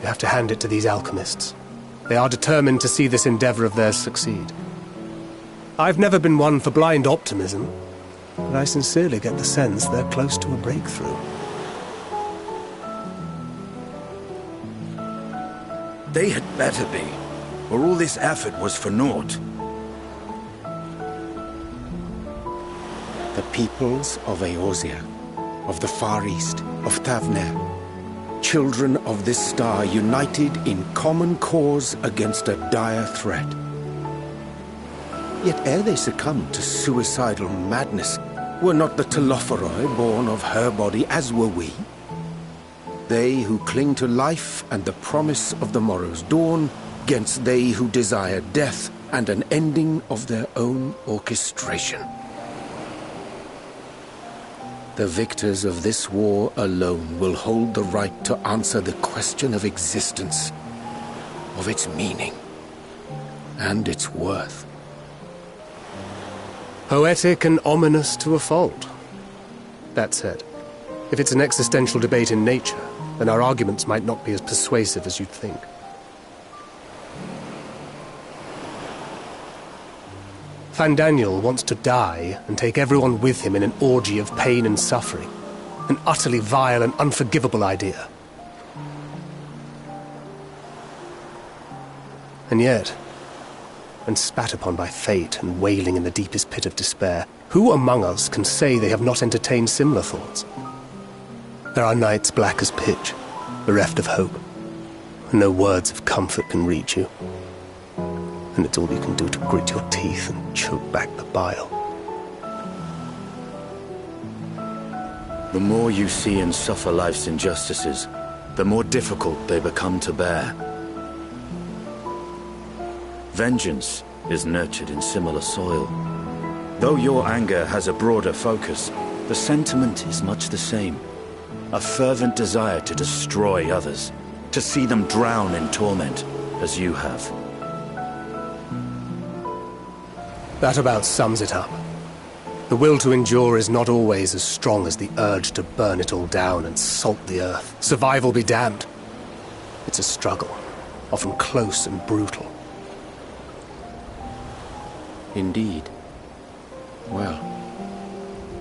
You have to hand it to these alchemists. They are determined to see this endeavor of theirs succeed. I've never been one for blind optimism, but I sincerely get the sense they're close to a breakthrough. They had better be, or all this effort was for naught. The peoples of Eorzea, of the Far East, of Thavner, children of this star united in common cause against a dire threat. Yet ere they succumbed to suicidal madness, were not the Telophoroi born of her body as were we? They who cling to life and the promise of the morrow's dawn, against they who desire death and an ending of their own orchestration. The victors of this war alone will hold the right to answer the question of existence, of its meaning, and its worth. Poetic and ominous to a fault. That said, if it's an existential debate in nature, then our arguments might not be as persuasive as you'd think. Fandaniel wants to die and take everyone with him in an orgy of pain and suffering. An utterly vile and unforgivable idea. And yet, when spat upon by fate and wailing in the deepest pit of despair, who among us can say they have not entertained similar thoughts? There are nights black as pitch, bereft of hope, and no words of comfort can reach you. And it's all you can do to grit your teeth and choke back the bile. The more you see and suffer life's injustices, the more difficult they become to bear. Vengeance is nurtured in similar soil. Though your anger has a broader focus, the sentiment is much the same. A fervent desire to destroy others, to see them drown in torment, as you have. That about sums it up. The will to endure is not always as strong as the urge to burn it all down and salt the earth. Survival be damned. It's a struggle, often close and brutal. Indeed. Well,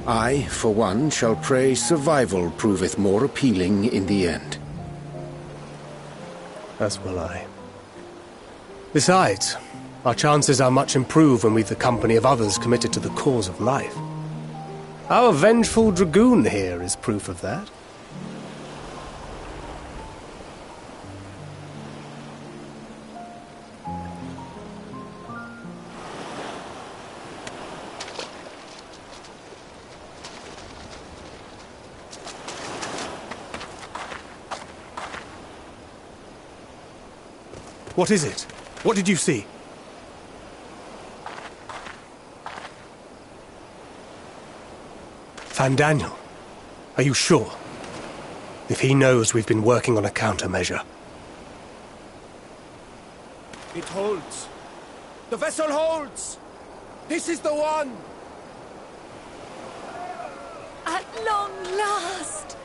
I, for one, shall pray survival proveth more appealing in the end. As will I. Besides, our chances are much improved when we've the company of others committed to the cause of life. Our vengeful dragoon here is proof of that. What is it? What did you see? Fandaniel, are you sure? If he knows we've been working on a countermeasure. It holds. The vessel holds! This is the one! At long last!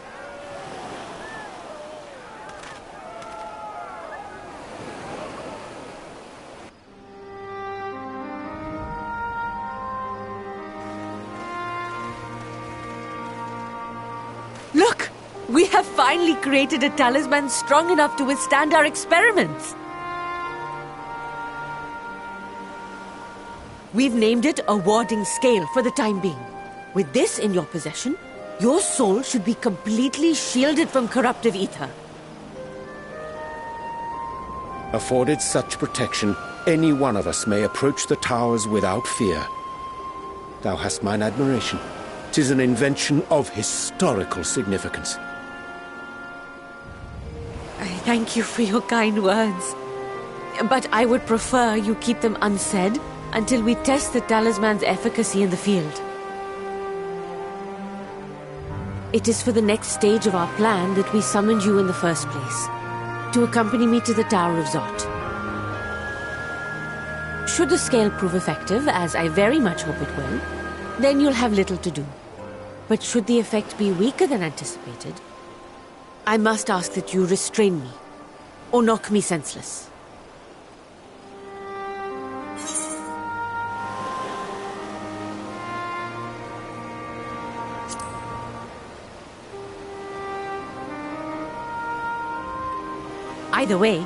Look! We have finally created a talisman strong enough to withstand our experiments! We've named it a warding scale for the time being. With this in your possession, your soul should be completely shielded from corruptive ether. Afforded such protection, any one of us may approach the towers without fear. Thou hast mine admiration. 'Tis an invention of historical significance. I thank you for your kind words. But I would prefer you keep them unsaid until we test the talisman's efficacy in the field. It is for the next stage of our plan that we summoned you in the first place, to accompany me to the Tower of Zot. Should the scale prove effective, as I very much hope it will, then you'll have little to do. But should the effect be weaker than anticipated, I must ask that you restrain me, or knock me senseless. Either way,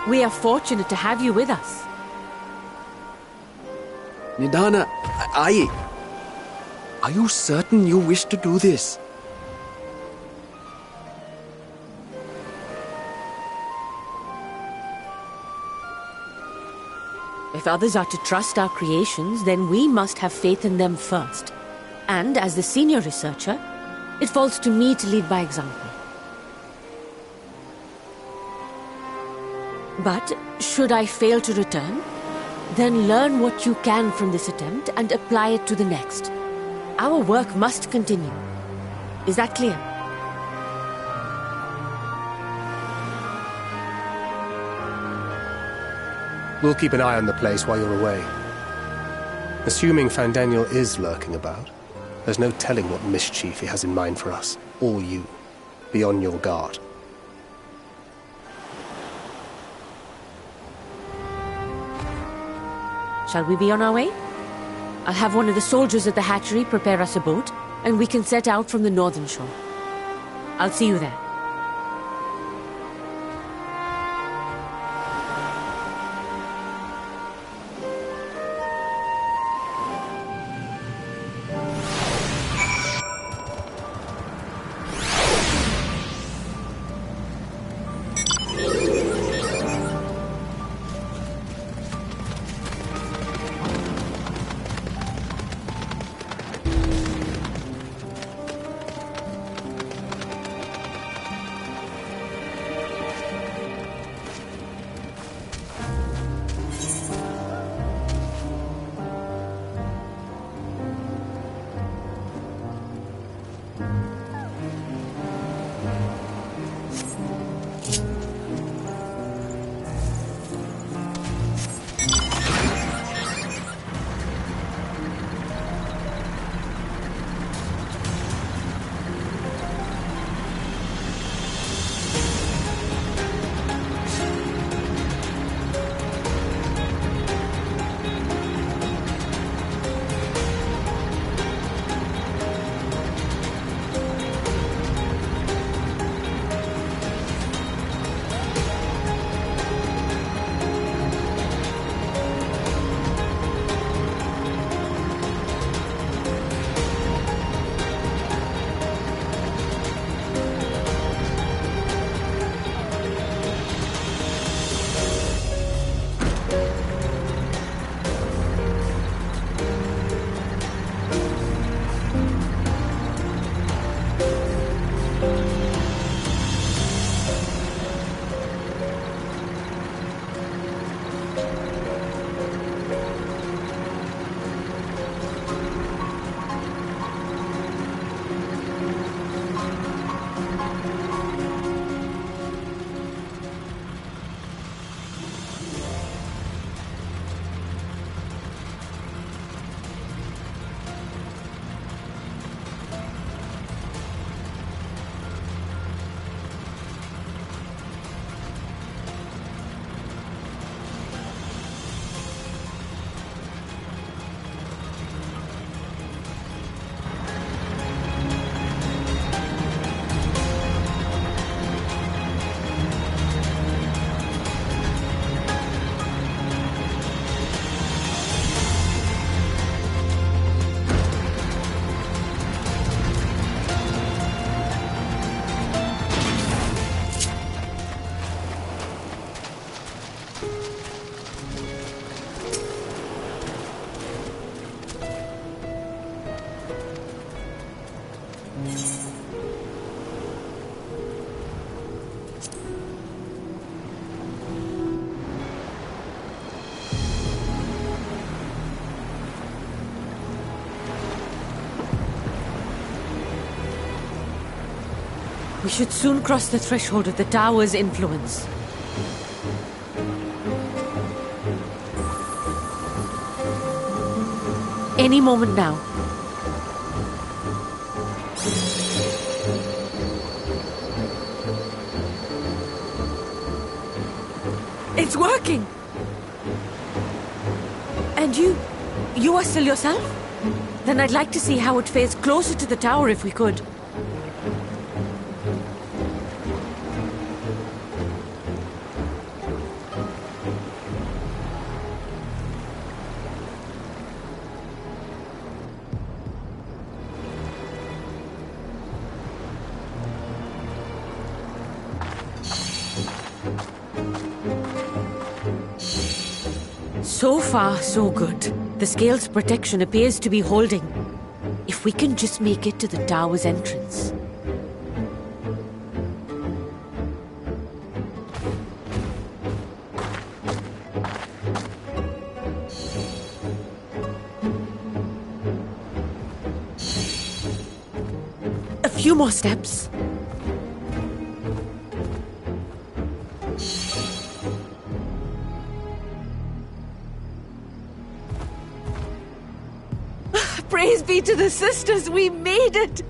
we are fortunate to have you with us. Nidana, are you certain you wish to do this? If others are to trust our creations, then we must have faith in them first. And as the senior researcher, it falls to me to lead by example. But should I fail to return, then learn what you can from this attempt and apply it to the next. Our work must continue. Is that clear? We'll keep an eye on the place while you're away. Assuming Fandaniel is lurking about, there's no telling what mischief he has in mind for us, or you. Be on your guard. Shall we be on our way? I'll have one of the soldiers at the hatchery prepare us a boat, and we can set out from the northern shore. I'll see you there. We should soon cross the threshold of the tower's influence. any moment now. It's working! And you are still yourself? Then I'd like to see how it fares closer to the tower if we could. So far, so good. The scale's protection appears to be holding. If we can just make it to the tower's entrance. A few more steps. Praise be to the sisters, we made it!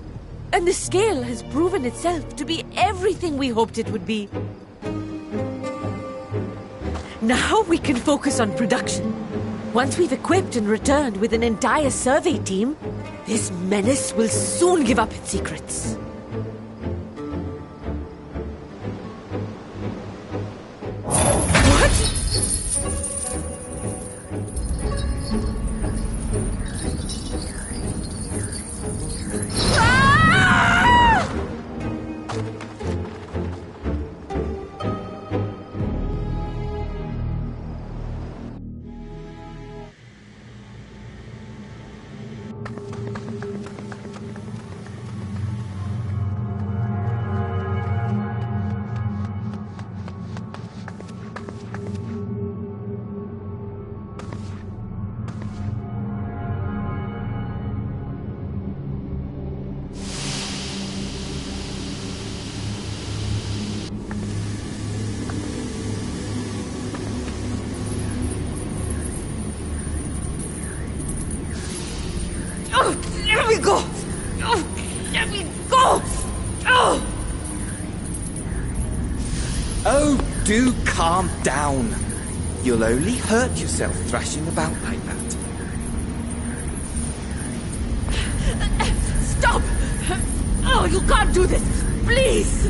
And the scale has proven itself to be everything we hoped it would be. Now we can focus on production. Once we've equipped and returned with an entire survey team, this menace will soon give up its secrets. Let me go! Let me go! Oh, do calm down. You'll only hurt yourself thrashing about like that. Stop! Oh, you can't do this! Please!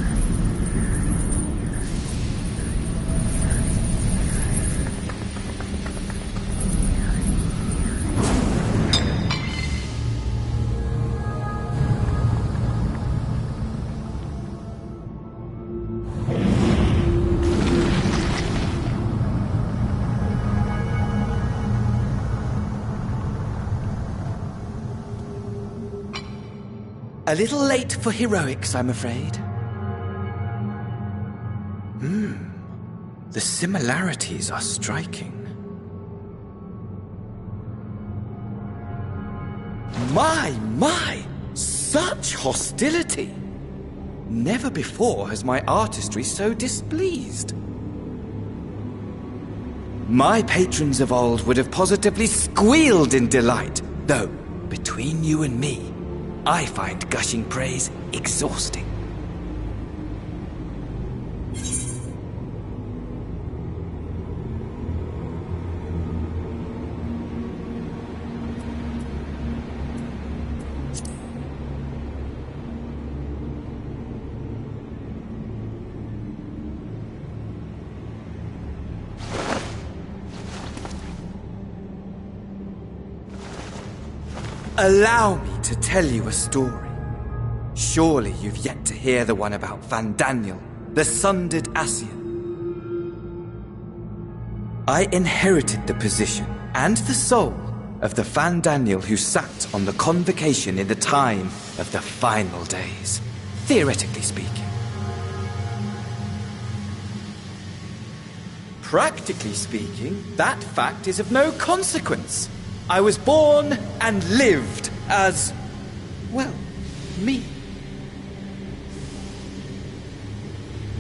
A little late for heroics, I'm afraid. The similarities are striking. My! Such hostility! Never before has my artistry so displeased. My patrons of old would have positively squealed in delight, though, between you and me, I find gushing praise exhausting. Allow me to tell you a story. Surely you've yet to hear the one about Van Daniel, the sundered Ascian. I inherited the position and the soul of the Van Daniel who sat on the convocation in the time of the final days, theoretically speaking. Practically speaking, that fact is of no consequence. I was born and lived as, well, me.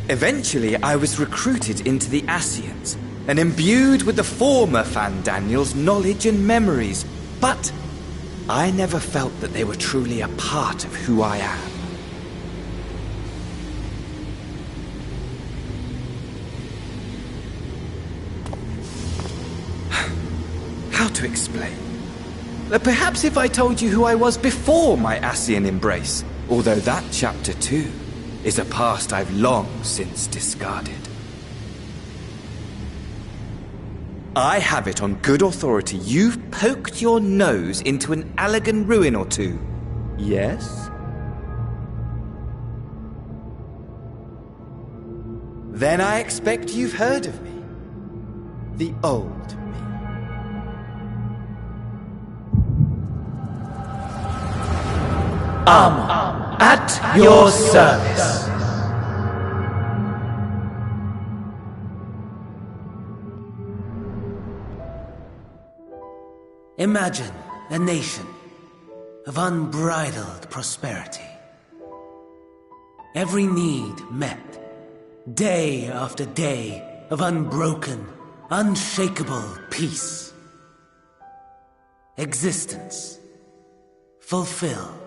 Eventually, I was recruited into the Ascians and imbued with the former Van Daniel's knowledge and memories. But I never felt that they were truly a part of who I am. How to explain? Perhaps if I told you who I was before my Ascian embrace, although that chapter too is a past I've long since discarded. I have it on good authority you've poked your nose into an Allegan ruin or two. Yes? Then I expect you've heard of me. The old me. At your service. Imagine a nation of unbridled prosperity. Every need met, day after day of unbroken, unshakable peace. Existence fulfilled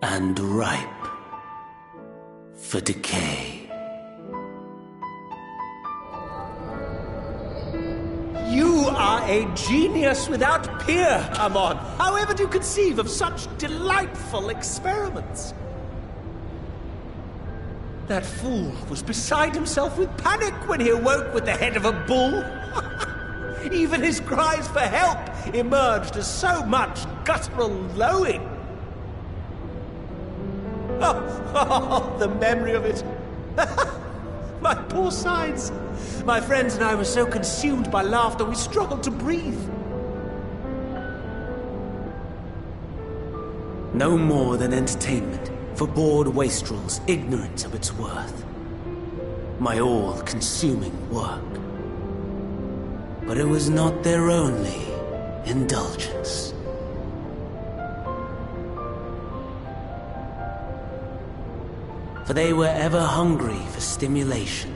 and ripe for decay. You are a genius without peer, Amon. However do you conceive of such delightful experiments? That fool was beside himself with panic when he awoke with the head of a bull. Even his cries for help emerged as so much guttural lowing. Oh, the memory of it. My poor sides. My friends and I were so consumed by laughter we struggled to breathe. No more than entertainment for bored wastrels ignorant of its worth. My all-consuming work. But it was not their only indulgence. For they were ever hungry for stimulation,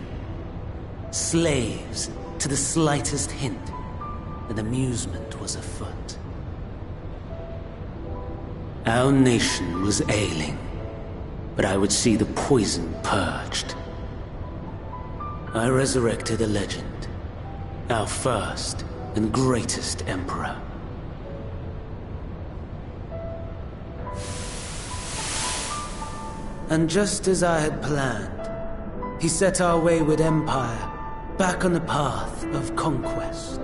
slaves to the slightest hint that amusement was afoot. Our nation was ailing, but I would see the poison purged. I resurrected a legend, our first and greatest emperor. And just as I had planned, he set our wayward empire back on the path of conquest.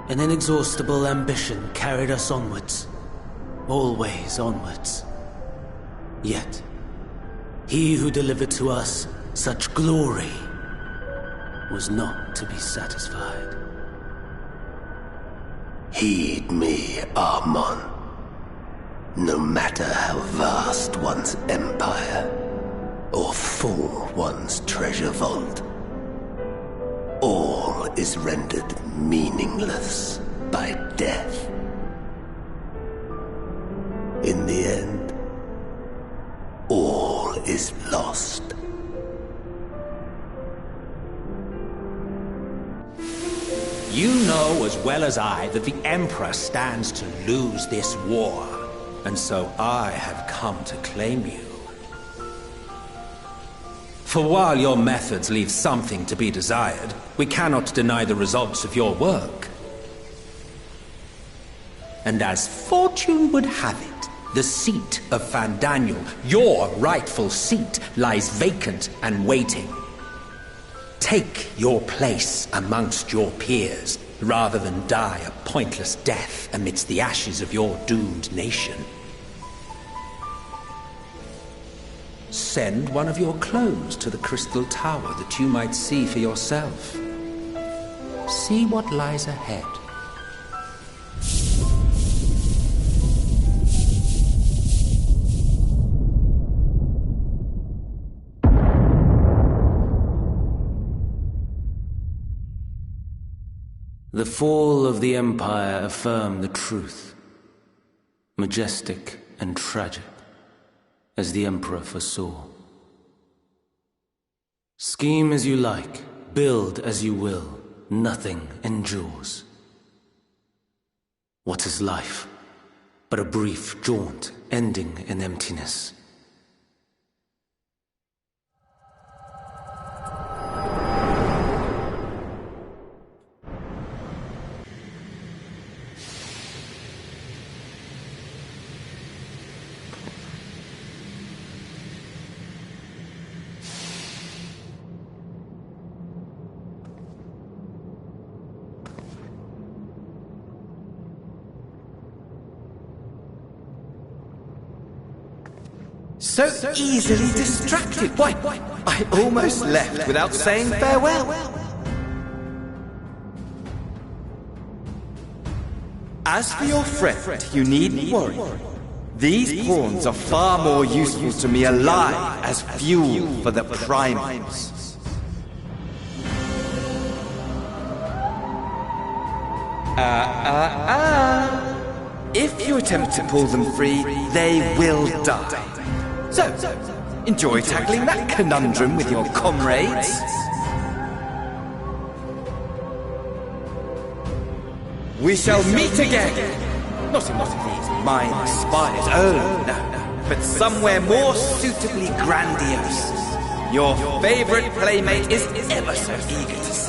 An inexhaustible ambition carried us onwards, always onwards. Yet, he who delivered to us such glory was not to be satisfied. Heed me, Amon. No matter how vast one's empire, or full one's treasure vault, all is rendered meaningless by death. In the end, all is lost. You know as well as I that the Emperor stands to lose this war, and so I have come to claim you. For while your methods leave something to be desired, we cannot deny the results of your work. And as fortune would have it, the seat of Fandaniel, your rightful seat, lies vacant and waiting. Take your place amongst your peers, rather than die a pointless death amidst the ashes of your doomed nation. Send one of your clones to the Crystal Tower that you might see for yourself. See what lies ahead. The fall of the Empire affirmed the truth. Majestic and tragic, as the Emperor foresaw. Scheme as you like, build as you will, nothing endures. What is life but a brief jaunt ending in emptiness? So easily distracted. Why, I almost left without saying farewell. As for your friend, you needn't worry. These pawns are far more useful to me alive as fuel for the primals. If you attempt to pull them free, they will die. So, enjoy tackling that conundrum with your comrades. We shall meet again! Not in these mine spires, oh no, but somewhere more suitably grandiose. Your favorite playmate is ever so eager to see.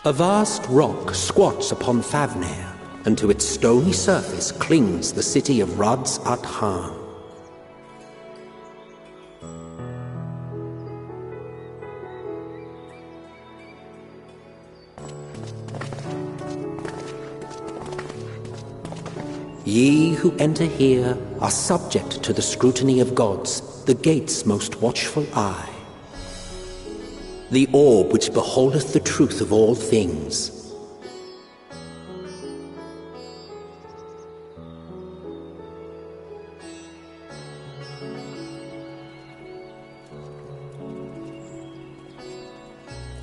A vast rock squats upon Thavnair, and to its stony surface clings the city of Radz at Han. Ye who enter here are subject to the scrutiny of gods, the gate's most watchful eye. The orb which beholdeth the truth of all things.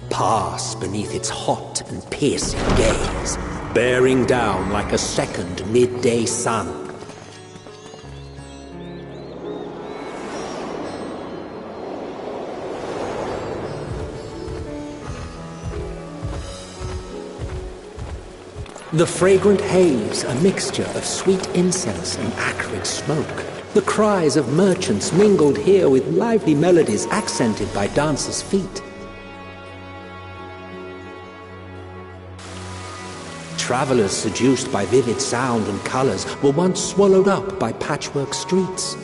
Pass beneath its hot and piercing gaze, bearing down like a second midday sun. The fragrant haze, a mixture of sweet incense and acrid smoke. The cries of merchants mingled here with lively melodies accented by dancers' feet. Travelers seduced by vivid sound and colors were once swallowed up by patchwork streets.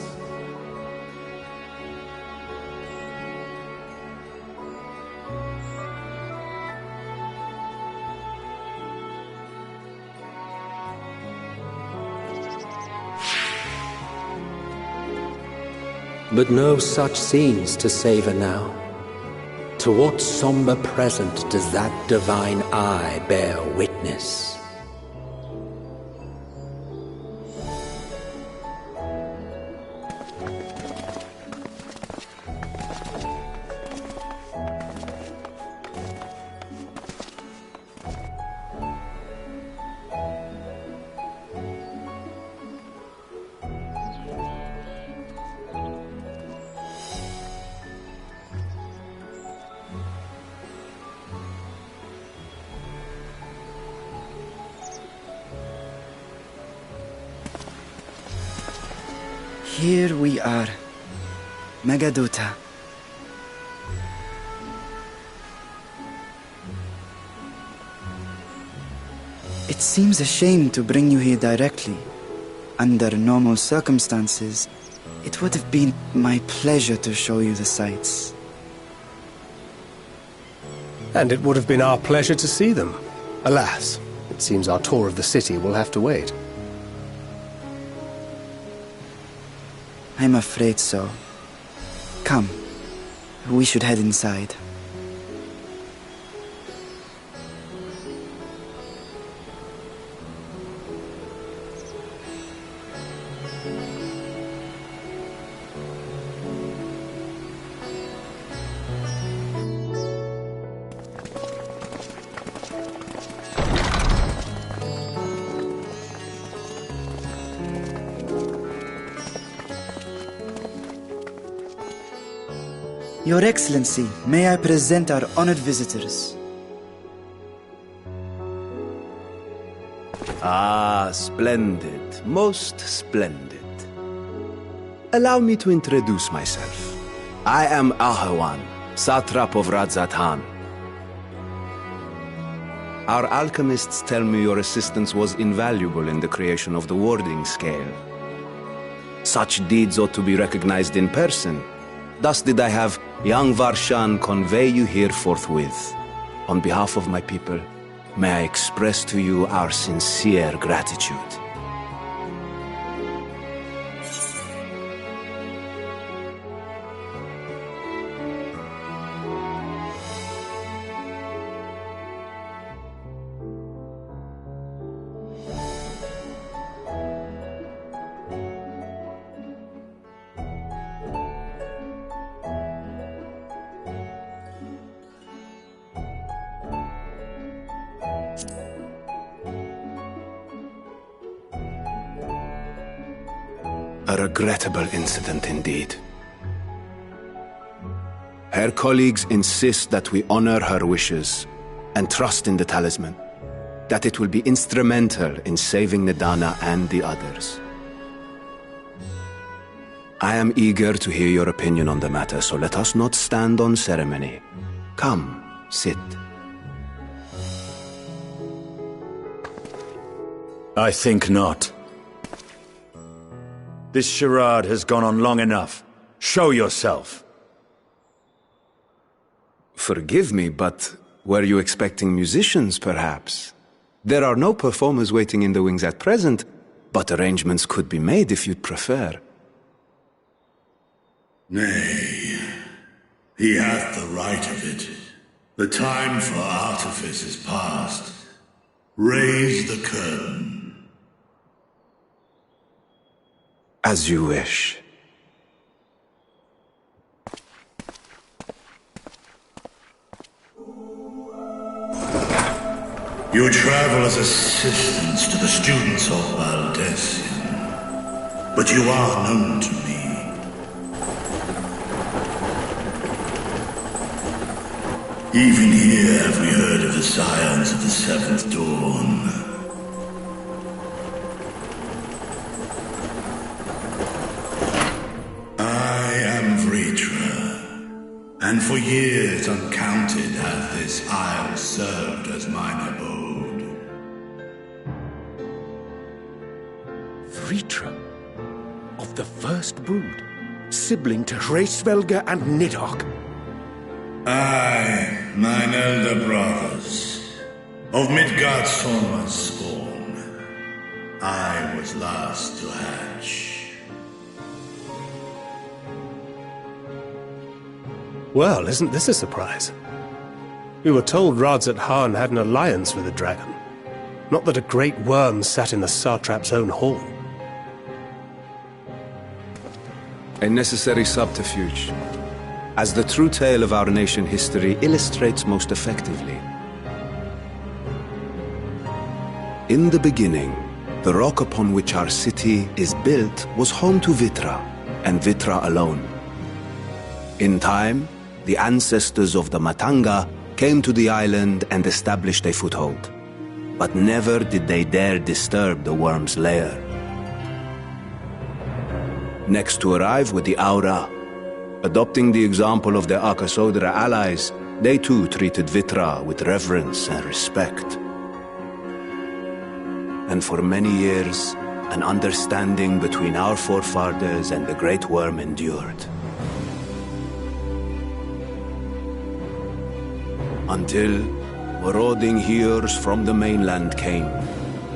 But no such scenes to savor now. To what somber present does that divine eye bear witness? Here we are, Megadota. It seems a shame to bring you here directly. Under normal circumstances, it would have been my pleasure to show you the sights. And it would have been our pleasure to see them. Alas, it seems our tour of the city will have to wait. I'm afraid so. Come, we should head inside. Your Excellency, may I present our honored visitors? Ah, splendid. Most splendid. Allow me to introduce myself. I am Ahawan, satrap of Radz at Han. Our alchemists tell me your assistance was invaluable in the creation of the warding scale. Such deeds ought to be recognized in person. Thus did I have young Varshan convey you here forthwith. On behalf of my people, may I express to you our sincere gratitude. A regrettable incident indeed. Her colleagues insist that we honor her wishes and trust in the talisman, that it will be instrumental in saving Nidana and the others. I am eager to hear your opinion on the matter, so let us not stand on ceremony. Come, sit. I think not. This charade has gone on long enough. Show yourself. Forgive me, but were you expecting musicians, perhaps? There are no performers waiting in the wings at present, but arrangements could be made if you'd prefer. Nay, he hath the right of it. The time for artifice is past. Raise the curtain. As you wish. You travel as assistants to the students of Valdesian, but you are known to me. Even here have we heard of the scions of the Seventh Dawn. I am Vritra, and for years uncounted hath this isle served as mine abode. Vritra, of the First Brood, sibling to Hraesvelga and Nidhogg. Aye, mine elder brothers, of Midgard Sorma's spawn, I was last to hatch. Well, isn't this a surprise? We were told Radzat Khan had an alliance with a dragon, not that a great worm sat in the satrap's own hall. A necessary subterfuge, as the true tale of our nation history illustrates most effectively. In the beginning, the rock upon which our city is built was home to Vitra, and Vitra alone. In time, the ancestors of the Matanga came to the island and established a foothold. But never did they dare disturb the worm's lair. Next to arrive were the Aura. Adopting the example of their Akasodra allies, they too treated Vitra with reverence and respect. And for many years, an understanding between our forefathers and the Great Worm endured. Until marauding heroes from the mainland came,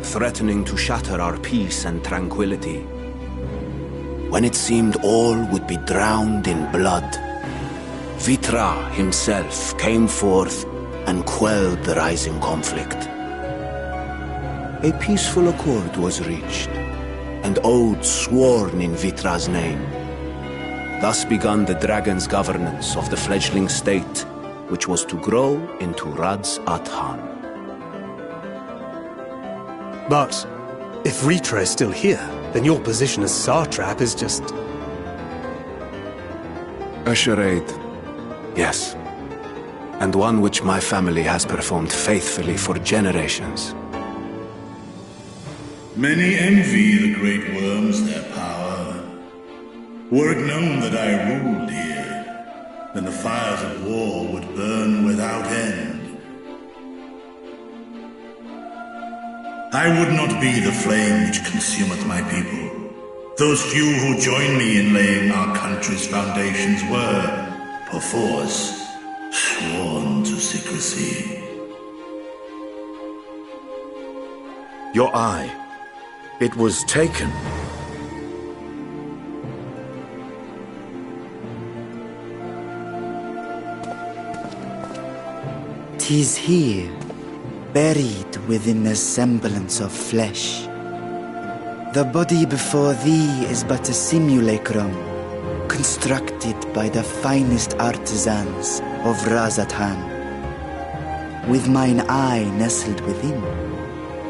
threatening to shatter our peace and tranquility. When it seemed all would be drowned in blood, Vitra himself came forth and quelled the rising conflict. A peaceful accord was reached, and oaths sworn in Vitra's name. Thus began the dragon's governance of the fledgling state, which was to grow into Radzat Khan. But if Vritra is still here, then your position as satrap is just... A charade, yes. And one which my family has performed faithfully for generations. Many envy the great worms their power. Were it known that I ruled here, then the fires of war would burn without end. I would not be the flame which consumeth my people. Those few who joined me in laying our country's foundations were, perforce, sworn to secrecy. Your eye. It was taken. 'Tis here, buried within the semblance of flesh. The body before thee is but a simulacrum, constructed by the finest artisans of Radzat Khan. With mine eye nestled within,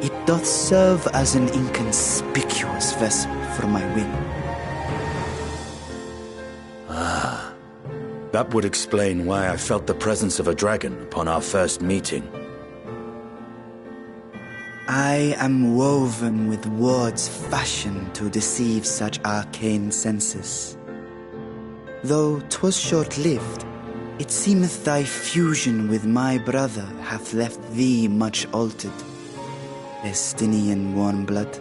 it doth serve as an inconspicuous vessel for my will. That would explain why I felt the presence of a dragon upon our first meeting. I am woven with words fashioned to deceive such arcane senses. Though 'twas short-lived, it seemeth thy fusion with my brother hath left thee much altered. Estinian warm blood.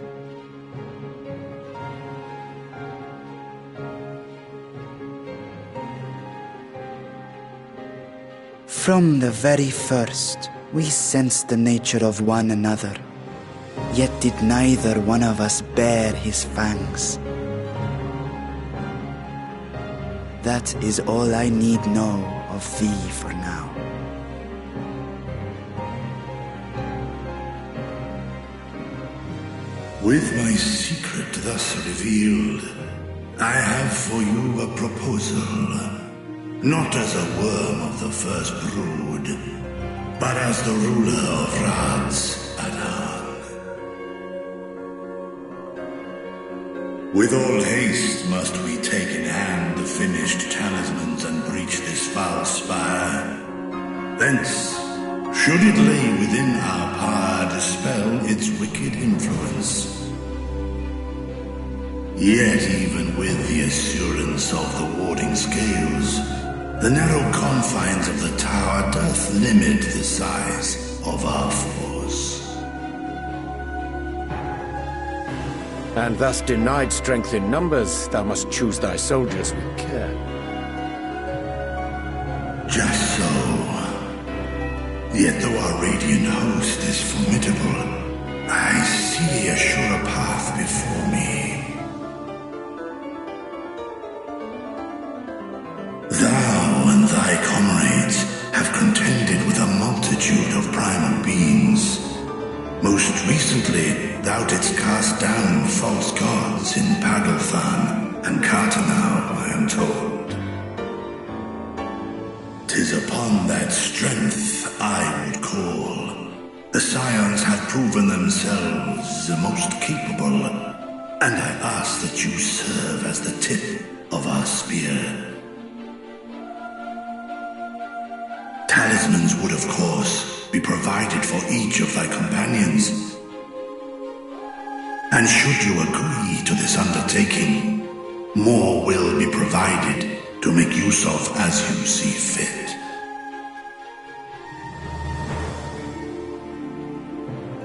From the very first, we sensed the nature of one another, yet did neither one of us bare his fangs. That is all I need know of thee for now. With my secret thus revealed, I have for you a proposal. Not as a worm of the first brood, but as the ruler of Radz at Harn. With all haste must we take in hand the finished talismans and breach this foul spire. Thence, should it lay within our power, dispel its wicked influence. Yet even with the assurance of the warding scales, the narrow confines of the tower doth limit the size of our force. And thus denied strength in numbers, thou must choose thy soldiers with care. Just so. Yet though our radiant host is formidable, I see a surer path before me. Thou and thy comrades have contended with a multitude of primal beings. Most recently, thou didst cast down false gods in Pagelthan and Cartanau, I am told. 'Tis upon that strength I would call. The Scions have proven themselves the most capable, and I ask that you serve as the tip of our spear. Talismans would, of course, be provided for each of thy companions. And should you agree to this undertaking, more will be provided to make use of as you see fit.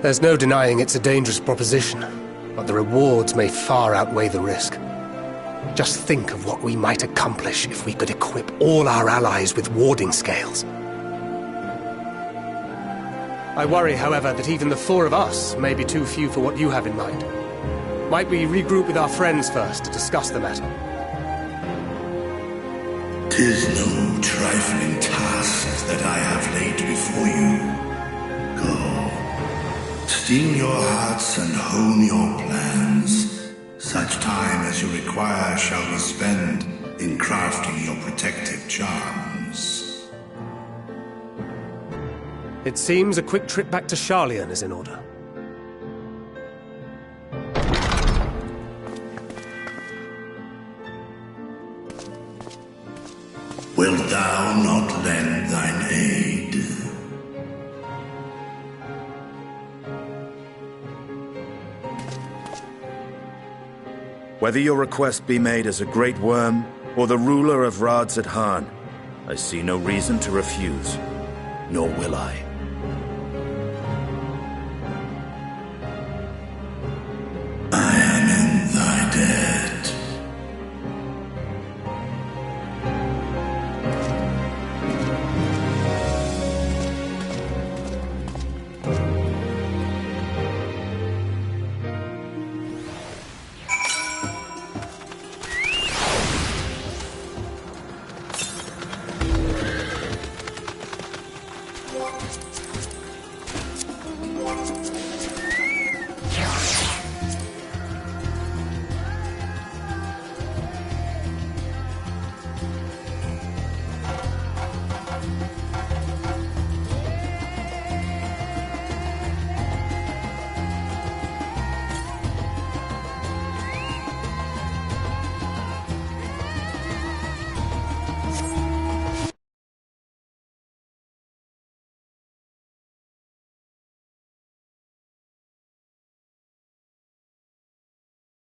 There's no denying it's a dangerous proposition, but the rewards may far outweigh the risk. Just think of what we might accomplish if we could equip all our allies with warding scales. I worry, however, that even the four of us may be too few for what you have in mind. Might we regroup with our friends first to discuss the matter? 'Tis no trifling task that I have laid before you. Go, steel your hearts and hone your plans. Such time as you require shall we spend in crafting your protective charms. It seems a quick trip back to Sharlayan is in order. Wilt thou not lend thine aid? Whether your request be made as a great worm or the ruler of Radz at Harn, I see no reason to refuse, nor will I. I